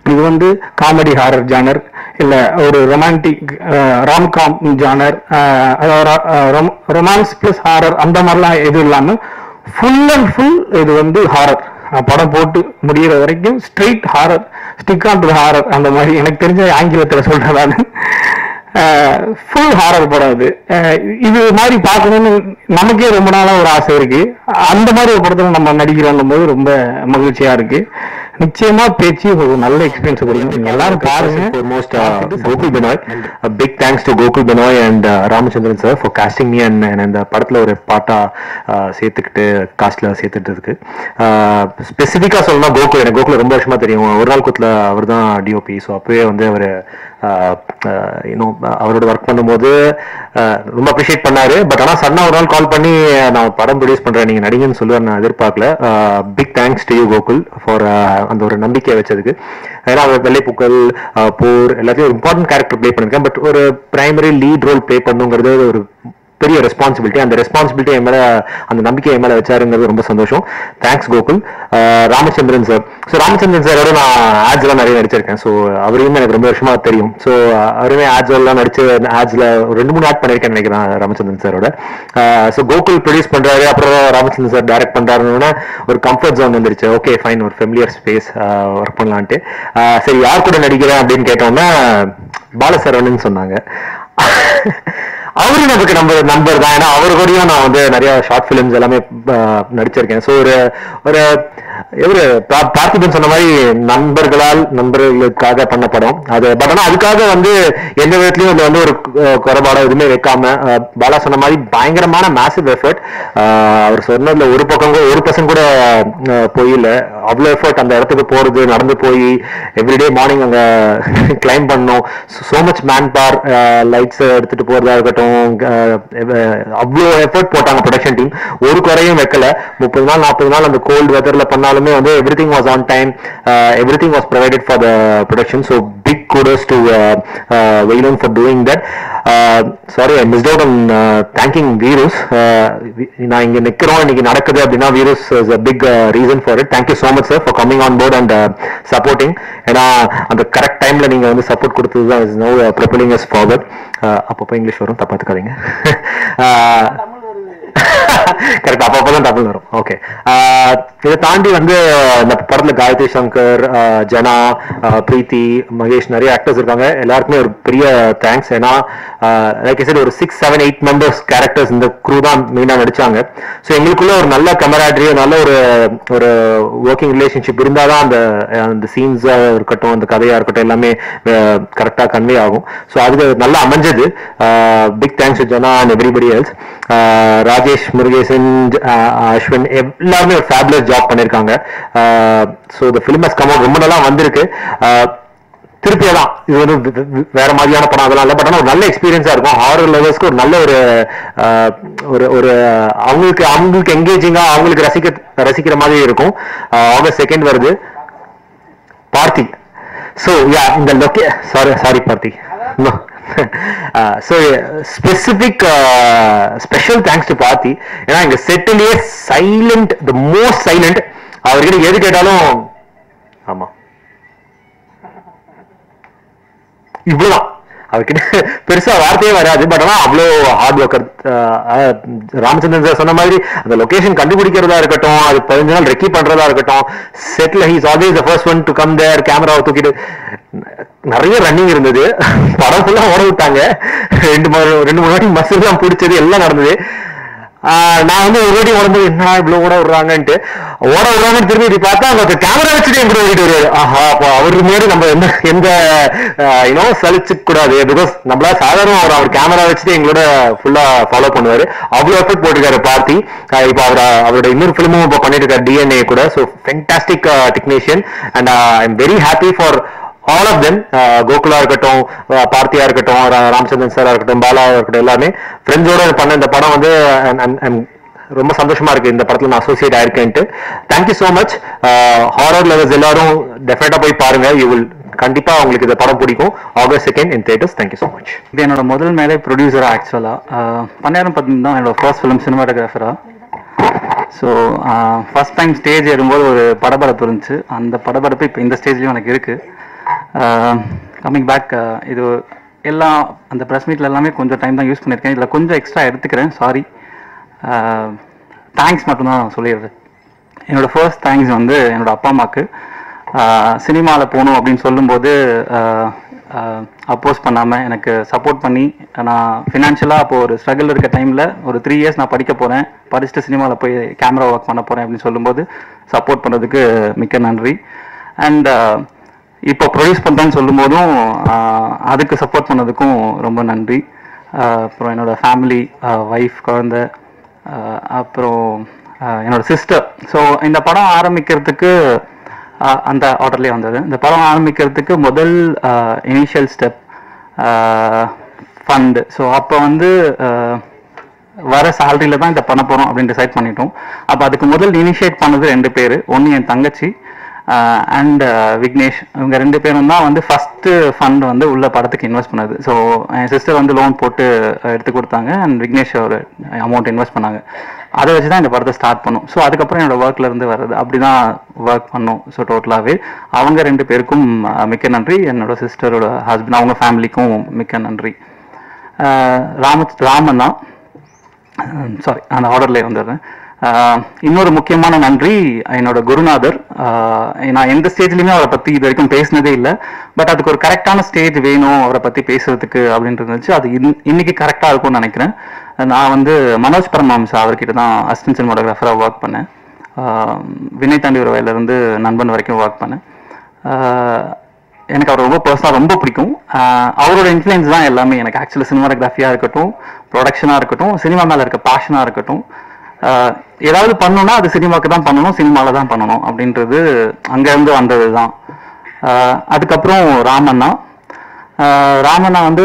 Speaker 6: இது வந்து காமெடி ஹாரர் ஜானர் இல்ல ஒரு romantic romcom genre, romance plus horror அந்த மாதிரிலாம் எதுவும் இல்லாம ஃபுல் அண்ட் ஃபுல் இது வந்து ஹாரர். படம் போட்டு முடிகிற வரைக்கும் straight horror, stick on to horror. அந்த மாதிரி எனக்கு தெரிஞ்ச ஆங்கிலத்தில் சொல்றதானு ஃபுல் ஹாரர் படம் அது. இது மாதிரி பார்க்கணும்னு நமக்கே ரொம்ப நாளா ஒரு ஆசை இருக்கு. அந்த மாதிரி ஒரு படத்துல நம்ம நடிக்கிறோம் போது ரொம்ப மகிழ்ச்சியா இருக்கு. நிச்சயமா பேச்சு ஒரு நல்ல எக்ஸ்பீரியன்ஸ் கொடுக்கும். நீங்க எல்லாரும் பாருங்க.
Speaker 7: Foremost, Gokul Benoy. A big thanks to Gokul Benoy and Ramachandran sir for casting me and இந்த படத்துல ஒரு பாட்டா சேர்த்துக்கிட்டு காஸ்ட்ல சேர்த்துட்டதுக்கு. ஸ்பெசிஃபிக்கா சொல்லணும்னா கோகுல், எனக்கு கோகுல் ரொம்ப வருஷமா தெரியும். ஒரு நாள் கூத்துல அவர் தான் டிஓபி. ஸோ அப்பவே வந்து அவர் இன்னும் அவரோட ஒர்க் பண்ணும்போது ரொம்ப அப்ரிஷியேட் பண்ணாரு. பட் ஆனால் சடனா ஒரு நாள் கால் பண்ணி நான் படம் ப்ரொடியூஸ் பண்றேன், நீங்க நடிகன்னு சொல்லுவார், நான் எதிர்பார்க்கல. Big thanks to you Gokul for அந்த ஒரு நம்பிக்கையை வச்சதுக்கு. ஏன்னா வெள்ளைப்பூக்கள், போர் எல்லாத்தையும் ஒரு இம்பார்ட்டன்ட் கேரக்டர் ப்ளே பண்ணிருக்கேன். பட் ஒரு பிரைமரி லீட் ரோல் ப்ளே பண்ணுங்கிறது ஒரு பெரிய ரெஸ்பான்சிபிலிட்டி. அந்த ரெஸ்பான்சிபிலிட்டி என் மேல, அந்த நம்பிக்கை என் மேல வச்சாருங்கிறது ரொம்ப சந்தோஷம். Thanks Gokul. Ramachandran sir, so Ramachandran சாரோட நான் ஆட்ஸ் எல்லாம் நிறைய நடிச்சிருக்கேன். ஸோ அவரையும் எனக்கு ரொம்ப வருஷமா தெரியும். ஸோ அவருமே ஆட்ஸ் எல்லாம் நடிச்சு ஆட்ஸ்ல 2-3 ஆட் பண்ணிருக்கேன்னு நினைக்கிறேன் ராமச்சந்திரன் சாரோட. ஸோ கோகுல் ப்ரொடியூஸ் பண்றாரு, அப்புறம் ராமச்சந்திரன் சார் டைரக்ட் பண்றாருன்னா ஒரு கம்ஃபர்ட் ஜோன் வந்துருச்சு. ஓகே ஃபைன், ஒரு ஃபெமிலியர் ஸ்பேஸ் ஒர்க் பண்ணலான்ட்டு. சரி யார் கூட நடிக்கிறேன் அப்படின்னு கேட்டோம்னா பாலசரவணன் சொன்னாங்க. அவரு நமக்கு நம்பர் தான். ஏன்னா அவரு கூடயும் நான் வந்து நிறைய ஷார்ட் பிலிம்ஸ் எல்லாமே நடிச்சிருக்கேன். ஸோ ஒரு பார்த்திபன் சொன்ன மாதிரி நண்பர்களுக்காக பண்ண படம் அது. பட் ஆனால் அதுக்காக வந்து எந்த விதத்துலயும் அது வந்து ஒரு குறைபாடம் எதுவுமே வைக்காம பாலா சொன்ன மாதிரி பயங்கரமான மேசிவ் எஃபர்ட். அவர் சொன்னதுல ஒரு பக்கம் கூட 1% கூட போயில. அவ்வளோ எஃபர்ட் அந்த இடத்துக்கு போறது, நடந்து போய் எவ்ரிடே மார்னிங் அங்க கிளைம் பண்ணோம். So much man power, lights எடுத்துட்டு போறதா இருக்கட்டும், அவ்வளோ எஃபர்ட் போட்டாங்க ப்ரொடக்ஷன் டீம். ஒரு குறையும் வைக்கல. 30 நாள் 40 நாள் அந்த கோல்டு வெதர்ல பண்ணாலுமே வந்து everything was on time, everything was provided for the production. So big kudos to Veilon for doing that. Sorry, I missed out on thanking Virus. நான் இங்க நிக்கிறோம், இன்னைக்கு நடக்குது அப்படின்னா Virus is a big reason for it. Thank you so much sir for coming on board and supporting. ஏன்னா அந்த correct டைம்ல நீங்க வந்து சப்போர்ட் கொடுத்தது தான் is now propelling us forward. அப்பப்போ இங்கிலீஷ் வரும், தப்பாத்துக்காதீங்க. கரெக்ட், அப்பப்பதான் தமிழ் வரும். ஓகே, இதை தாண்டி வந்து இந்த படத்துல காயத்ரி சங்கர், ஜனா, பிரீத்தி, மகேஷ், நிறைய ஆக்டர்ஸ் இருக்காங்க. எல்லாருக்குமே ஒரு பெரிய தேங்க்ஸ். ஏன்னா லைக் ஐ செட் ஒரு 6, 7, 8 மெம்பர்ஸ் கேரக்டர்ஸ் இந்த க்ரூ தான் மெயினா நடிச்சாங்க. ஸோ எங்களுக்குள்ள ஒரு நல்ல கமராட்ரி, நல்ல ஒரு ஒர்க்கிங் ரிலேஷன்ஷிப் இருந்தாதான் அந்த சீன்ஸா இருக்கட்டும், அந்த கதையா இருக்கட்டும், எல்லாமே கரெக்டா கன்வே ஆகும். ஸோ அது நல்லா அமைஞ்சது. Big thanks to Jana and everybody else. Rajesh, Murugesan, Ashwin எல்லாருமே ஒரு ஃபேபுலஸ் ஜாப் பண்ணிருக்காங்க. ஸோ இந்த ஃபிலிம் ஹஸ் கம் அவுட், ரொம்ப நல்லா வந்திருக்கு. திருப்பியதான் இது வந்து வேற மாதிரியான படம் அதெல்லாம் இல்லை. பட் ஆனால் ஒரு நல்ல எக்ஸ்பீரியன்ஸா இருக்கும். ஹாரர் லவர்ஸ்க்கு ஒரு நல்ல ஒரு அவங்களுக்கு எங்கேஜிங்கா, அவங்களுக்கு ரசிக்கிற மாதிரி இருக்கும். August 2 வருது. பார்த்தி, ஸோ யா இந்த sorry Parthi, so special thanks to Parthi. ஏன்னா எங்க செட்டிலேயே சைலண்ட், the most silent. அவர்கிட்ட எது கேட்டாலும் ஆமா இவ்வளவுதான், அவர்கிட்ட பெருசா வார்த்தையே வராது. பட் ஆனா அவ்வளோ ஹார்ட் ஒர்க்கர். ராமச்சந்திரன் சார் சொன்ன மாதிரி அந்த லொகேஷன் கண்டுபிடிக்கிறதா இருக்கட்டும், அது 15 நாள் ரெக்கி பண்றதா இருக்கட்டும், செட்ல he's always the first one to come there. கேமராவை தூக்கிட்டு நிறைய ரன்னிங் இருந்தது. படம் ஃபுல்லா ஓட விட்டாங்க. 2-3 வாட்டி மசில் எல்லாம் பிடிச்சது, எல்லாம் நடந்தது. நான் வந்து ஒரு வாட்டி ஓடும்போது என்ன இவ்வளவு ஓட விடுறாங்கன்ட்டு திரும்பி பார்த்தா அவங்க கேமரா வச்சுட்டு என் கூட ஓடிட்டு வருவாரு. ஆஹா, அப்போ அவரு மாதிரி நம்ம எந்த சலிச்சு கூடாது. பிகாஸ் நம்மளா சாதாரண அவர் கேமரா வச்சுட்டு எங்களோட ஃபுல்லா ஃபாலோ பண்ணுவாரு. அவ்வளவு எஃபர்ட் போட்டிருக்காரு பார்த்தி. இப்போ அவரோட இன்னொரு ஃபிலிமும் இப்போ பண்ணிட்டு இருக்காரு, DNA கூட. So fantastic technician and I am very happy for all of them. Gokula இருக்கட்டும், பார்த்தியா இருக்கட்டும், ராமச்சந்திரன் சாரா இருக்கட்டும், பாலாவா இருக்கட்டும், எல்லாமே ஃப்ரெண்ட்ஸோட பண்ண இந்த படம் வந்து ரொம்ப சந்தோஷமா இருக்கு. இந்த படத்துல நான் அசோசியேட் ஆயிருக்கேன்ட்டு. Thank you so much. Horror lovers எல்லாரும் டெஃபினட்டா போய் பாருங்க. யூ வில் கண்டிப்பா உங்களுக்கு இந்த படம் பிடிக்கும். August 2 in theaters. Thank you so much.
Speaker 1: இது என்னோட முதல் மேலே ப்ரொடியூசரா, ஆக்சுவலா பன்னியாரம் தான் என்னோட ஃபர்ஸ்ட் ஃபிலிம் சினிமாட்டோகிராஃபரா. ஸோ ஃபர்ஸ்ட் டைம் ஸ்டேஜ் ஏறும்போது ஒரு படபடப்பு இருந்துச்சு. அந்த படபடப்பு இப்போ இந்த ஸ்டேஜ்லயும் எனக்கு இருக்கு. கம்மிங் பேக், இது எல்லாம் அந்த ப்ரெஸ் மீட்டில் எல்லாமே கொஞ்சம் டைம் தான் யூஸ் பண்ணியிருக்கேன். இதில் கொஞ்சம் எக்ஸ்ட்ரா எடுத்துக்கிறேன், சாரி. தேங்க்ஸ் மட்டும்தான் சொல்லிடுறேன். என்னோடய ஃபர்ஸ்ட் தேங்க்ஸ் வந்து என்னோட அப்பா அம்மாவுக்கு. சினிமாவில் போகணும் அப்படின்னு சொல்லும்போது அப்போஸ் பண்ணாமல் எனக்கு சப்போர்ட் பண்ணி, நான் ஃபினான்ஷியலாக அப்போது ஒரு ஸ்ட்ரகிள் இருக்க டைமில் ஒரு 3 இயர்ஸ் நான் படிக்க போகிறேன், படிச்சுட்டு சினிமாவில் போய் கேமரா ஒர்க் பண்ண போகிறேன் அப்படின்னு சொல்லும்போது சப்போர்ட் பண்ணுறதுக்கு மிக்க நன்றி. அண்ட் இப்போ ப்ரொடியூஸ் பண்ணுறேன்னு சொல்லும் போதும் அதுக்கு சப்போர்ட் பண்ணதுக்கும் ரொம்ப நன்றி. அப்புறம் என்னோடய ஃபேமிலி, ஒய்ஃப், குழந்தை, அப்புறம் என்னோட சிஸ்டர். ஸோ இந்த படம் ஆரம்பிக்கிறதுக்கு அந்த ஆர்டர்லேயே வந்தது. இந்த படம் ஆரம்பிக்கிறதுக்கு முதல் இனிஷியல் ஸ்டெப் ஃபண்டு. ஸோ அப்போ வந்து வர சேலரியில் தான் இதை பண்ண போகிறோம் அப்படின்னு டிசைட் பண்ணிட்டோம். அப்போ அதுக்கு முதல் இனிஷியேட் பண்ணது 2 பேர். ஒன்று என் தங்கச்சி அண்ட் விக்னேஷ். இவங்க 2 பேரும் தான் வந்து ஃபஸ்ட்டு ஃபண்ட் வந்து உள்ள படத்துக்கு இன்வெஸ்ட் பண்ணது. ஸோ என் சிஸ்டர் வந்து லோன் போட்டு எடுத்து கொடுத்தாங்க அண்ட் விக்னேஷ் ஒரு அமௌண்ட் இன்வெஸ்ட் பண்ணாங்க. அதை வச்சு தான் இந்த படத்தை ஸ்டார்ட் பண்ணோம். ஸோ அதுக்கப்புறம் என்னோட ஒர்க்ல இருந்து வர்றது அப்படி தான் ஒர்க் பண்ணோம். ஸோ டோட்டலாகவே அவங்க 2 பேருக்கும் மிக்க நன்றி. என்னோட சிஸ்டரோட ஹஸ்பண்ட், அவங்க ஃபேமிலிக்கும் மிக்க நன்றி. ராமன் தான், சாரி அந்த ஆர்டர்லேயே வந்துடுறேன். இன்னொரு முக்கியமான நன்றி என்னோட குருநாதர். நான் எந்த ஸ்டேஜ்லையுமே அவரை பற்றி இது வரைக்கும் பேசினதே இல்லை. பட் அதுக்கு ஒரு கரெக்டான ஸ்டேஜ் வேணும் அவரை பற்றி பேசுறதுக்கு அப்படின்ட்டு இருந்துச்சு. அது இன்னைக்கு கரெக்டாக இருக்கும்னு நினைக்கிறேன். நான் வந்து மனோஜ் பரமஹம்சா அவர்கிட்ட தான் அசிஸ்டன்ட் சினிமாட்டோகிராஃபராக ஒர்க் பண்ணேன். வினய் தாண்டி ஒரு வயலேருந்து நண்பன் வரைக்கும் ஒர்க் பண்ணேன். எனக்கு அவர் ரொம்ப பர்சனலாக ரொம்ப பிடிக்கும். அவரோட இன்ஃப்ளூயன்ஸ் தான் எல்லாமே எனக்கு. ஆக்சுவலி சினிமாட்டோகிராஃபியாக இருக்கட்டும், ப்ரொடக்ஷனாக இருக்கட்டும், சினிமா மேலே இருக்க பேஷனாக இருக்கட்டும், ஏதாவது பண்ணணும்னா அது சினிமாவுக்கு தான் பண்ணணும், சினிமாவில் தான் பண்ணணும் அப்படின்றது அங்கேருந்து வந்தது தான். அதுக்கப்புறம் ராமண்ணா வந்து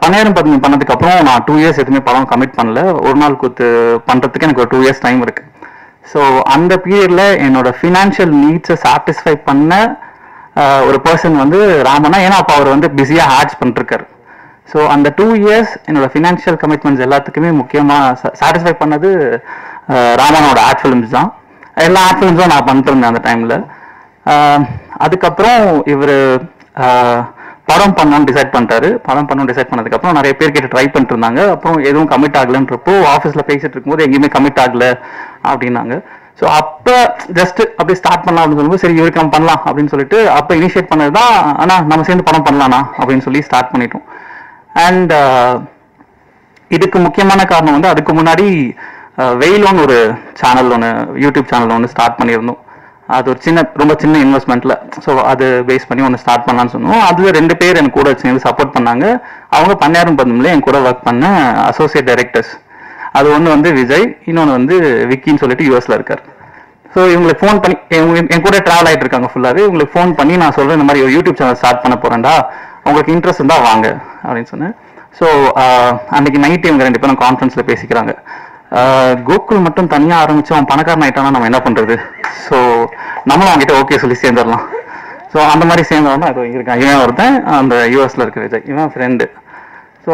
Speaker 1: பன்னியாரம் பத்மி பண்ணதுக்கப்புறம் நான் 2 இயர்ஸ் எதுவுமே படம் கமிட் பண்ணல. ஒரு நாள் கூத்து பண்ணுறதுக்கு எனக்கு ஒரு 2 இயர்ஸ் டைம் இருக்கு. ஸோ அந்த பீரியடில் என்னோட ஃபினான்ஷியல் நீட்ஸை சாட்டிஸ்ஃபை பண்ண ஒரு பர்சன் வந்து ராமண்ணா. ஏன்னா அப்போ அவர் வந்து பிஸியாக ஆட்ஸ் பண்ணிருக்காரு. ஸோ அந்த 2 இயர்ஸ் என்னோட ஃபினான்ஷியல் கமிட்மெண்ட்ஸ் எல்லாத்துக்குமே முக்கியமாக சாட்டிஸ்ஃபை பண்ணது ராமனோட ஆட் ஃபிலிம்ஸ் தான். எல்லா ஆட் ஃபிலிம்ஸும் நான் பண்ணிட்டு இருந்தேன் அந்த டைமில். அதுக்கப்புறம் இவர் படம் பண்ணணும்னு டிசைட் பண்ணிட்டாரு. படம் பண்ணணும்னு டிசைட் பண்ணதுக்கப்புறம் நிறைய பேர் கிட்ட ட்ரை பண்ணிட்டு இருந்தாங்க. அப்புறம் எதுவும் கமிட் ஆகலன்றப்போ ஆஃபீஸில் பேசிட்டு இருக்கும்போது எங்கேயுமே கமிட் ஆகலை அப்படின்னாங்க. ஸோ அப்போ ஜஸ்ட் அப்படி ஸ்டார்ட் பண்ணலாம் அப்படின்னு சொல்லும்போது சரி இவருக்கு நம்ம பண்ணலாம் அப்படின்னு சொல்லிட்டு அப்போ இனிஷியேட் பண்ணது தான். ஆனால் நம்ம சேர்ந்து படம் பண்ணலாம்னா அப்படின்னு சொல்லி ஸ்டார்ட் பண்ணிட்டோம். அண்ட் இதுக்கு முக்கியமான காரணம் வந்து அதுக்கு முன்னாடி வெயிலோன்னு ஒரு சேனல் ஒன்று, யூடியூப் சேனல் ஒன்று ஸ்டார்ட் பண்ணியிருந்தோம். அது ஒரு ரொம்ப சின்ன இன்வெஸ்ட்மெண்ட்டில். ஸோ அது பேஸ் பண்ணி ஒன்று ஸ்டார்ட் பண்ணலான்னு சொன்னோம். அதில் 2 பேர் எனக்கு கூட சேர்ந்து சப்போர்ட் பண்ணாங்க. அவங்க பன்னியாரம் பத்மில் என் கூட ஒர்க் பண்ண அசோசியேட் டைரக்டர்ஸ். அது ஒன்று வந்து விஜய், இன்னொன்று வந்து விக்கின்னு சொல்லிட்டு யூஎஸ்ல இருக்கார். ஸோ இவங்களுக்கு ஃபோன் பண்ணி என் கூட ட்ராவல் ஆகிட்டு இருக்காங்க ஃபுல்லாகவே. இவங்களுக்கு ஃபோன் பண்ணி நான் சொல்கிறேன் இந்த மாதிரி ஒரு யூடியூப் சேனல் ஸ்டார்ட் பண்ண போகிறேன்டா, உங்களுக்கு இன்ட்ரெஸ்ட் இருந்தால் வாங்க அப்படின்னு சொன்னேன். ஸோ அன்றைக்கி நைட்டு இவங்க 2 பேரும் கான்ஃபரன்ஸில் பேசிக்கிறாங்க. கோகுல் மட்டும் தனியாக ஆரம்பிச்சு அவன் பணக்காரன் ஆகிட்டானா நம்ம என்ன பண்ணுறது? ஸோ நம்மளும் அவங்ககிட்ட ஓகே சொல்லி சேர்ந்துடலாம். ஸோ அந்த மாதிரி சேர்ந்தவன் அது இருக்கான். இவன் ஒருத்தன் அந்த யூஎஸ்ல இருக்க விஜய், இவன் ஃப்ரெண்டு. ஸோ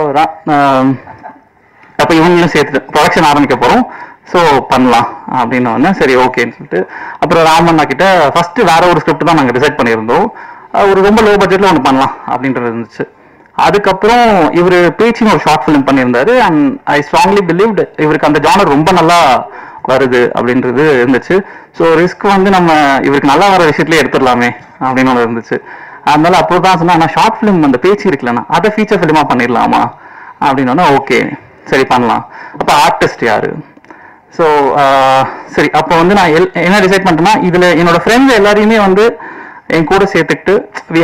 Speaker 1: அப்போ இவங்களும் சேர்த்து ப்ரொடக்ஷன் ஆரம்பிக்க போகிறோம், ஸோ பண்ணலாம் அப்படின்னு வந்தேன். சரி ஓகேன்னு சொல்லிட்டு அப்புறம் ராமண்ணா கிட்ட ஃபர்ஸ்ட் வேற ஒரு ஸ்கிரிப்ட் தான் நாங்கள் டிசைட் பண்ணியிருந்தோம். ஒரு ரொம்ப லோ பட்ஜெட்டில் ஒன்று பண்ணலாம் அப்படின்றது இருந்துச்சு. அதுக்கப்புறம் இவர் பேச்சின்னு ஒரு ஷார்ட் ஃபிலிம் பண்ணியிருந்தாரு. அண்ட் ஐ ஸ்ட்ராங்லி பிலீவ்டு இவருக்கு அந்த ஜானர் ரொம்ப நல்லா வருது அப்படின்றது இருந்துச்சு. ஸோ ரிஸ்க் வந்து நம்ம இவருக்கு நல்லா வர விஷயத்துலேயே எடுத்துடலாமே அப்படின்னு ஒன்று இருந்துச்சு. அதனால அப்போ தான் சொன்னா நான் ஷார்ட் ஃபிலிம் அந்த பேச்சு இருக்குல்லண்ணா அதை ஃபீச்சர் ஃபிலிமாக பண்ணிடலாமா அப்படின்னா ஓகே சரி பண்ணலாம். அப்போ ஆர்டிஸ்ட் யாரு? ஸோ சரி அப்போ வந்து நான் என்ன டிசைட் பண்ணிட்டேன்னா இதில் என்னோட ஃப்ரெண்ட்ஸ் எல்லாரையுமே வந்து என் கூட சேர்த்துக்கிட்டு we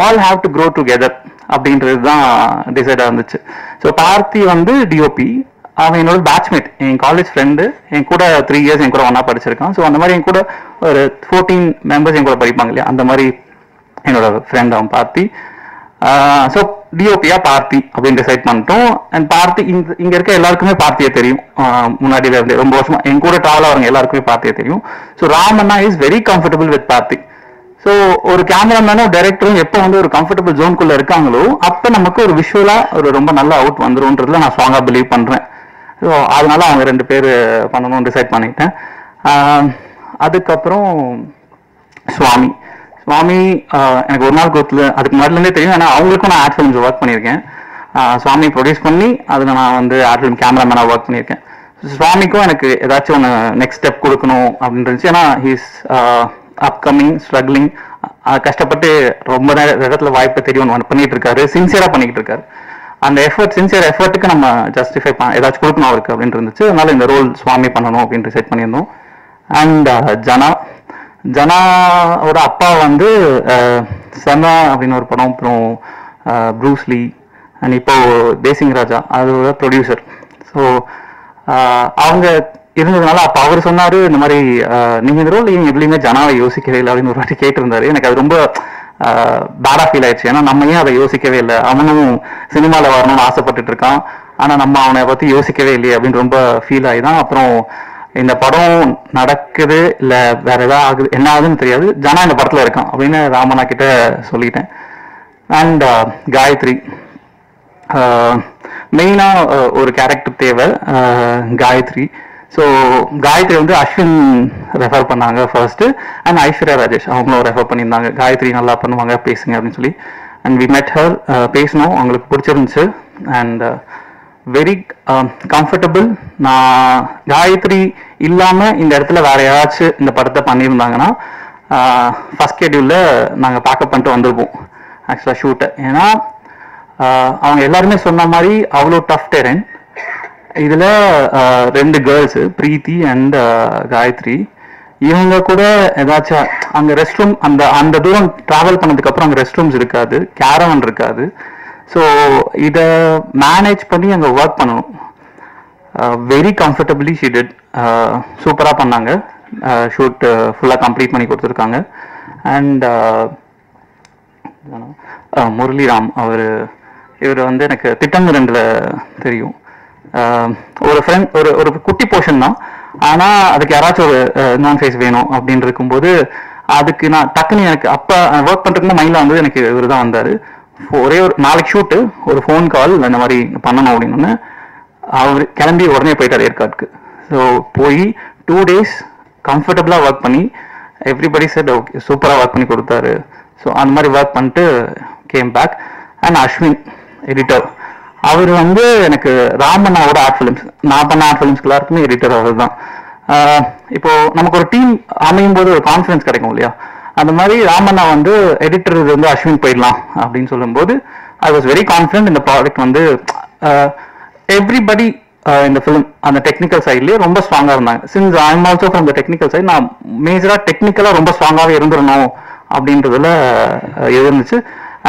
Speaker 1: all have to grow together அப்படின்றது தான் டிசைடாக இருந்துச்சு. ஸோ பார்த்தி வந்து டிஓபி, அவன் என்னோட பேட்ச்மேட், என் காலேஜ் ஃப்ரெண்டு, என் கூட 3 இயர்ஸ் என் கூட ஒன்றா படிச்சிருக்கான். ஸோ அந்த மாதிரி என் கூட ஒரு 14 மெம்பர்ஸ் என் கூட படிப்பாங்க இல்லையா, அந்த மாதிரி என்னோட ஃப்ரெண்ட் அவன் பார்த்தி. ஸோ டிஓபியா பார்த்தி அப்படின்னு டிசைட் பண்ணிட்டோம். அண்ட் பார்த்தி இங்க இருக்க எல்லாருக்குமே பார்த்தியே தெரியும். முன்னாடியில இருந்து ரொம்ப வருஷமா என் கூட ட்ராவல் ஆகிறவங்க எல்லாருக்குமே பார்த்தியே தெரியும். So Ramanna is very comfortable with Parthi. So ஒரு கேமராமேனும் டைரக்டரும் எப்போ வந்து ஒரு கம்ஃபர்டபுள் ஜோனுக்குள்ள இருக்காங்களோ அப்போ நமக்கு ஒரு விஷுவலா ஒரு ரொம்ப நல்ல அவுட் வந்துரும்ன்றதுல நான் ஸ்ட்ராங்கா பிலீவ் பண்றேன். ஸோ அதனால அவங்க 2 பேர் பண்ணணும்னு டிசைட் பண்ணிட்டேன். அதுக்கப்புறம் சுவாமி எனக்கு ஒரு நாள் கோத்துல அதுக்கு முன்னாடிலேருந்தே தெரியும். ஏன்னா அவங்களுக்கும் நான் ஆட் ஃபிலிம்ஸ் ஒர்க் பண்ணியிருக்கேன். சுவாமி ப்ரொடியூஸ் பண்ணி அதில் நான் வந்து ஆட் ஃபிலிம் கேமராமேனாக ஒர்க் பண்ணியிருக்கேன். சுவாமிக்கும் எனக்கு ஏதாச்சும் ஒன்று நெக்ஸ்ட் ஸ்டெப் கொடுக்கணும் அப்படின்னு இருந்துச்சு. ஏன்னா ஹீஸ் அப்கமிங் ஸ்ட்ரகிளிங், கஷ்டப்பட்டு ரொம்ப இடத்துல வாய்ப்பை தெரியும் பண்ணிட்டு இருக்காரு, சின்சியரா பண்ணிக்கிட்டு இருக்காரு. அந்த சின்சியர் எஃபர்ட்டுக்கு நம்ம ஜஸ்டிஃபை ஏதாச்சும் கொடுக்கணும் அவருக்கு அப்படின்னு இருந்துச்சு. அதனால இந்த ரோல் சுவாமி பண்ணணும் அப்படின்னு டிசைட் பண்ணியிருந்தோம். அண்ட் ஜனாவோட அப்பா வந்து செம அப்படின்னு ஒரு படம், அப்புறம் ப்ரூஸ்லி அண்ட் இப்போ தேசிங் ராஜா அதோட ப்ரொடியூசர். ஸோ அவங்க இருந்ததுனால அப்போ அவர் சொன்னார் இந்த மாதிரி நீங்கள் இந்த ரோல் எப்படியுமே ஜனாவை யோசிக்கவே இல்லை அப்படின்னு ஒரு வாட்டி கேட்டிருந்தாரு. எனக்கு அது ரொம்ப பேடாக ஃபீல் ஆயிடுச்சு. ஏன்னா நம்ம ஏன் அதை யோசிக்கவே இல்லை, அவனும் சினிமாவில் வரணும்னு ஆசைப்பட்டுட்டு இருக்கான், ஆனால் நம்ம அவனை பற்றி யோசிக்கவே இல்லையே அப்படின்னு ரொம்ப ஃபீல் ஆகி தான் அப்புறம் இந்த படம் நடக்குது இல்லை வேற ஏதாவது ஆகுது என்ன ஆகுதுன்னு தெரியாது, ஜனா இந்த படத்தில் இருக்கான் அப்படின்னு ராமண்ணா கிட்ட சொல்லிட்டேன். அண்ட் காயத்ரி மெயினாக ஒரு கேரக்டர் தேவை காயத்ரி. ஸோ காயத்ரி வந்து அஸ்வின் ரெஃபர் பண்ணாங்க ஃபர்ஸ்ட்டு, அண்ட் ஐஸ்வர்யா ராஜேஷ் அவங்களும் ரெஃபர் பண்ணியிருந்தாங்க. காயத்ரி நல்லா பண்ணுவாங்க பேசுங்க அப்படின்னு சொல்லி. அண்ட் வி மெட் ஹர், பேசணும், அவங்களுக்கு பிடிச்சிருந்துச்சு அண்ட் வெரி கம்ஃபர்டபுள். நான் காயத்ரி இல்லாமல் இந்த இடத்துல வேற யாராச்சும் இந்த படத்தை பண்ணியிருந்தாங்கன்னா ஃபர்ஸ்ட் ஷெட்யூலில் நாங்கள் பேக்கப் பண்ணிட்டு வந்திருப்போம் ஆக்சுவலாக ஷூட்டை. ஏன்னா அவங்க எல்லாருமே சொன்ன மாதிரி அவ்வளோ டஃப் டெரன். இதில் 2 கேர்ள்ஸு பிரீத்தி அண்ட் காயத்ரி, இவங்க கூட ஏதாச்சும் அங்கே ரெஸ்ட் ரூம் அந்த தூரம் ட்ராவல் பண்ணதுக்கப்புறம் அங்கே ரெஸ்ட் ரூம்ஸ் இருக்காது, கேரவன் இருக்காது. ஸோ இதை மேனேஜ் பண்ணி அங்கே ஒர்க் பண்ணணும். வெரி கம்ஃபர்டபிளி ஷீ டிட், சூப்பராக பண்ணாங்க. ஷூட் ஃபுல்லாக கம்ப்ளீட் பண்ணி கொடுத்துருக்காங்க. அண்ட் முரளிராம் இவர் வந்து எனக்கு திட்டம் 2ல் தெரியும். ஒரு ஃப்ரெண்ட் ஒரு குட்டி போர்ஷன் தான், ஆனால் அதுக்கு யாராச்சும் ஒரு நான் ஃபேஸ் வேணும் அப்படின்னு இருக்கும்போது அதுக்கு நான் டக்குன்னு எனக்கு அப்போ ஒர்க் பண்ணுறதுக்கு மைண்டில் வந்து எனக்கு இவர் தான் வந்தார். ஒரே ஒரு நாளைக்கு ஷூட்டு, ஒரு ஃபோன் கால் இந்த மாதிரி பண்ணணும் அப்படின்னு அவர் கிளம்பி உடனே போயிட்டார் ஏற்காடுக்கு. ஸோ போய் 2 days கம்ஃபர்டபுளாக ஒர்க் பண்ணி எவ்ரிபடி செட் ஓகே சூப்பராக ஒர்க் பண்ணி கொடுத்தாரு. ஸோ அந்த மாதிரி ஒர்க் பண்ணிட்டு came back. And Ashwin editor, அவர் வந்து எனக்கு ராமண்ணாவோட ஆர்ட் ஃபிலிம்ஸ், நான் பண்ண ஆர்ட் ஃபிலிம்ஸ்க்கு எல்லாருக்குமே எடிட்டர் அவர் தான். இப்போ நமக்கு ஒரு டீம் அமையும் போது ஒரு கான்ஃபிடன்ஸ் கிடைக்கும் இல்லையா, அந்த மாதிரி ராமண்ணா வந்து எடிட்டர் வந்து அஸ்வின் போயிடலாம் அப்படின்னு சொல்லும்போது ஐ வாஸ் வெரி கான்ஃபிடென்ட். இந்த ப்ராடக்ட் வந்து எவ்ரிபடி இந்த ஃபிலிம் அந்த டெக்னிக்கல் சைட்லேயே ரொம்ப ஸ்ட்ராங்காக இருந்தாங்க. Since I am also from the technical side, நான் மேஜராக டெக்னிக்கலாக ரொம்ப ஸ்ட்ராங்காகவே இருந்துடணும் அப்படின்றதுல இருந்துச்சு.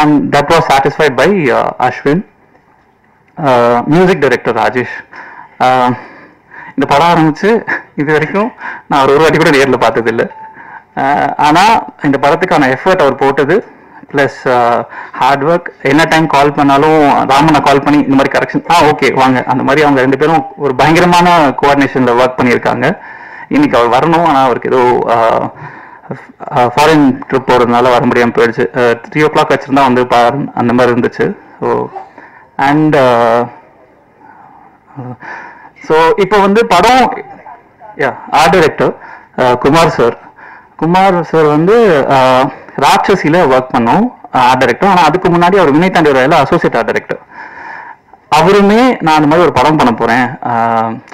Speaker 1: And that was satisfied by Ashwin. Music director Rajesh, இந்த படம் ஆரம்பிச்சு இது வரைக்கும் நான் ஒரு வாட்டி கூட நேரில் பார்த்ததில்லை. ஆனால் இந்த படத்துக்கான எஃபர்ட் அவர் போட்டது ப்ளஸ் ஹார்ட் ஒர்க். என்ன டைம் கால் பண்ணாலும் ராமனை கால் பண்ணி இந்த மாதிரி கரெக்ஷன் ஓகே வாங்க அந்த மாதிரி அவங்க 2 பேரும் ஒரு பயங்கரமான கோஆர்டினேஷனில் ஒர்க் பண்ணியிருக்காங்க. இன்னைக்கு அவர் வரணும், ஆனால் அவருக்கு ஏதோ ஃபாரின் ட்ரிப் போகிறதுனால வர முடியாமல் போயிடுச்சு. 3 o'clock வச்சுருந்தா வந்து அந்த மாதிரி இருந்துச்சு. ஸோ அண்ட் ஸோ இப்போ வந்து படம் ஆர்ட் டைரக்டர் குமார் சார் வந்து ராட்சசியில் ஒர்க் பண்ணோம் ஆர்ட் டைரக்டர். ஆனால் அதுக்கு முன்னாடி அவர் வினய் தாண்டியோட அசோசியேட் ஆர்ட் டைரக்டர். அவருமே நான் அந்த மாதிரி ஒரு படம் பண்ண போகிறேன்.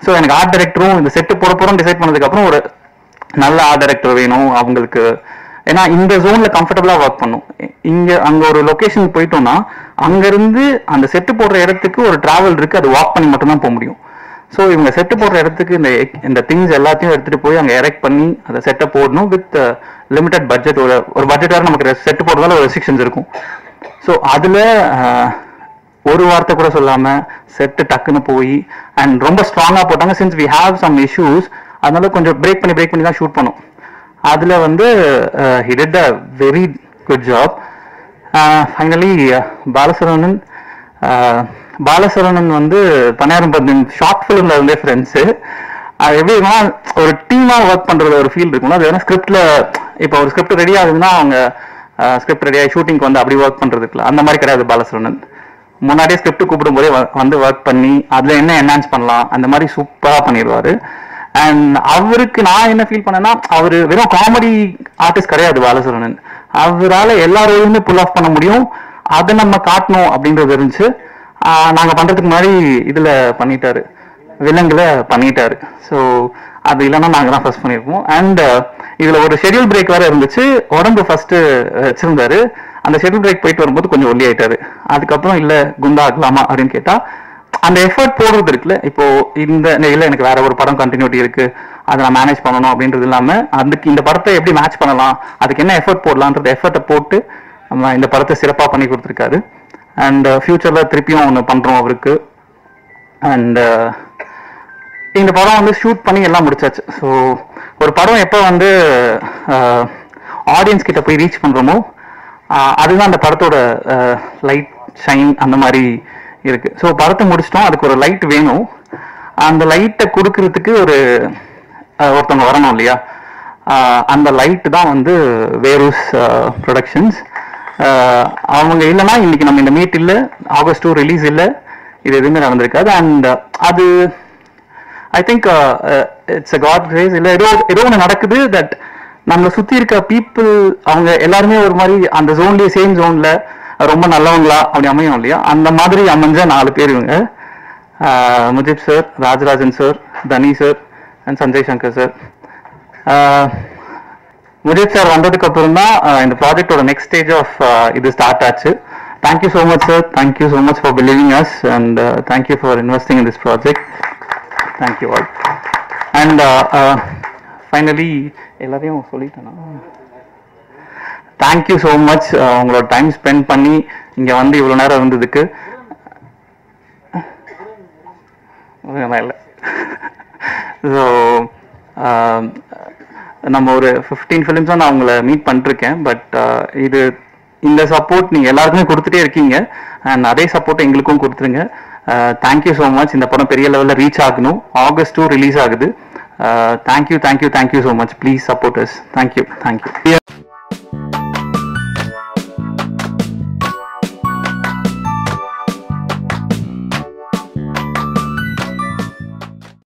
Speaker 1: ஸோ எனக்கு ஆர்ட் டைரக்டரும் இந்த செட்டு போட போகிறோம் டிசைட் பண்ணதுக்கப்புறம் ஒரு நல்ல ஆர்ட் டைரக்டர் வேணும் அவங்களுக்கு. ஏன்னா இந்த ஜோனில் கம்ஃபர்டபுளாக ஒர்க் பண்ணும். அங்கே ஒரு லொக்கேஷன் போயிட்டோம்னா அங்கேருந்து அந்த செட்டு போடுற இடத்துக்கு ஒரு டிராவல் இருக்குது, அது வாக் பண்ணி மட்டும்தான் போக முடியும். ஸோ இவங்க செட்டு போடுற இடத்துக்கு இந்த திங்ஸ் எல்லாத்தையும் எடுத்துகிட்டு போய் அங்கே எரெக்ட் பண்ணி அதை செட்டை போடணும் வித் லிமிடெட் பட்ஜெட். ஒரு பட்ஜெட் வேறு நமக்கு செட்டு போடுறதால ஒரு ரெஸ்ட்ரிக்ஷன்ஸ் இருக்கும். ஸோ அதில் ஒரு வார்த்தை கூட சொல்லாமல் செட்டு டக்குன்னு போய் அண்ட் ரொம்ப ஸ்ட்ராங்காக போட்டாங்க. Since we have some issues, அதனால கொஞ்சம் பிரேக் பண்ணி தான் ஷூட் பண்ணோம். அதில் வந்து he did a very good job. Finally Bala Saravanan வந்து பன்னியாரம் ஷார்ட் ஃபிலிம்ல இருந்தே ஃப்ரெண்ட்ஸு. அது எப்படின்னா ஒரு டீமாக ஒர்க் பண்ணுறது ஒரு ஃபீல் இருக்கும்ல. அது வேணா ஸ்கிரிப்டில் இப்போ ஒரு ஸ்கிரிப்ட் ரெடி ஆகுதுன்னா அவங்க ஸ்கிரிப்ட் ரெடியாகி ஷூட்டிங்க்கு வந்து அப்படி ஒர்க் பண்ணுறதுக்குல அந்த மாதிரி கிடையாது. பாலசரவணன் முன்னாடியே ஸ்கிரிப்ட் கூப்பிடும் போதே வந்து ஒர்க் பண்ணி அதில் என்ன என்ஹான்ஸ் பண்ணலாம் அந்த மாதிரி சூப்பராக பண்ணிடுவார். அண்ட் அவருக்கு நான் என்ன ஃபீல் பண்ணேன்னா, அவர் வெறும் காமெடி ஆர்டிஸ்ட் கிடையாது பாலசரவணன். அவரால் எல்லா ரோலுமே புல் ஆஃப் பண்ண முடியும், அதை நம்ம காட்டணும் அப்படின்றது இருந்துச்சு. நாங்கள் பண்ணுறதுக்கு முன்னாடி இதில் பண்ணிட்டாரு, விலங்குல பண்ணிட்டாரு. ஸோ அது இல்லைன்னா நாங்கள் தான் ஃபர்ஸ்ட் பண்ணியிருப்போம். அண்ட் இதில் ஒரு ஷெட்யூல் பிரேக் வேறு இருந்துச்சு. உடம்பு ஃபர்ஸ்ட்டு வச்சிருந்தாரு, அந்த ஷெட்யூல் பிரேக் போயிட்டு வரும்போது கொஞ்சம் ஒல்லி ஆயிட்டாரு. அதுக்கப்புறம் இல்லை குண்டா ஆகலாமா அப்படின்னு கேட்டால் அந்த எஃபர்ட் போடுறது இருக்குல்ல. இப்போ இந்த இல்லை எனக்கு வேற ஒரு படம் கண்டினியூட்டி இருக்கு அதை நான் மேனேஜ் பண்ணணும் அப்படின்றது இல்லாமல் அதுக்கு இந்த படத்தை எப்படி மேட்ச் பண்ணலாம், அதுக்கு என்ன எஃபர்ட் போடலான்றது எஃபர்ட்டை போட்டு நம்ம இந்த படத்தை சிறப்பாக பண்ணி கொடுத்துருக்காரு. அண்ட் ஃபியூச்சரில் திருப்பியும் ஒன்று பண்ணுறோம் அவருக்கு. அண்ட் இந்த படம் வந்து ஷூட் பண்ணி எல்லாம் முடிச்சாச்சு. ஸோ ஒரு படம் எப்போ வந்து ஆடியன்ஸ் கிட்ட போய் ரீச் பண்ணுறோமோ அதுதான் அந்த படத்தோட லைட் ஷைன் அந்த மாதிரி இருக்கு. ஸோ படத்தை முடிச்சிட்டோம், அதுக்கு ஒரு லைட் வேணும். அந்த லைட்டை கொடுக்கறதுக்கு ஒருத்தவங்க வரணும் இல்லையா, அந்த லைட் தான் வந்து வேரூஸ் ப்ரொடக்ஷன்ஸ். அவங்க இல்லைன்னா இன்னைக்கு நம்ம இந்த மீட் இல்லை, ஆகஸ்ட் 2 ரிலீஸ் இல்லை, இது எதுவுமே நடந்திருக்காது. அண்ட் அது I think it's a God grace. இல்லை ஏதோ ஒன்று நடக்குது தட் நம்மளை சுற்றி இருக்க பீப்புள் அவங்க எல்லாருமே ஒரு மாதிரி அந்த ஜோன்லேயே சேம் ஜோனில் ரொம்ப நல்லவங்களா அப்படி அமையும் இல்லையா, அந்த மாதிரி அமைஞ்ச 4 பேர் இவங்க. முஜிப் சார், ராஜராஜன் சார், தனி sir and Sanjay Shankar sir. Mujib sir வந்ததுக்கு அப்புறம் தான் இந்த ப்ராஜெக்டோட நெக்ஸ்ட் ஸ்டேஜ் ஆஃப் இது ஸ்டார்ட் ஆச்சு. Thank you so much sir, thank you so much for believing us and thank you for investing in this project. Thank you all. And finally எல்லாரையும் சொல்லிட்டேன்னா, thank you so much உங்களோட time spend பண்ணி இங்கே வந்து இவ்வளோ நேரம் இருந்ததுக்கு. இல்லை ஸோ நம்ம ஒரு 15 ஃபிலிம்ஸாக நான் உங்களை மீட் பண்ணிருக்கேன். பட் இந்த சப்போர்ட் நீங்கள் எல்லாருக்குமே கொடுத்துட்டே இருக்கீங்க அண்ட் அதே சப்போர்ட் எங்களுக்கும் கொடுத்துருங்க. Thank you so much. இந்த படம் பெரிய லெவலில் ரீச் ஆகணும். ஆகஸ்ட் 2 ரிலீஸ் ஆகுது. Thank you so much. Please support us. Thank you.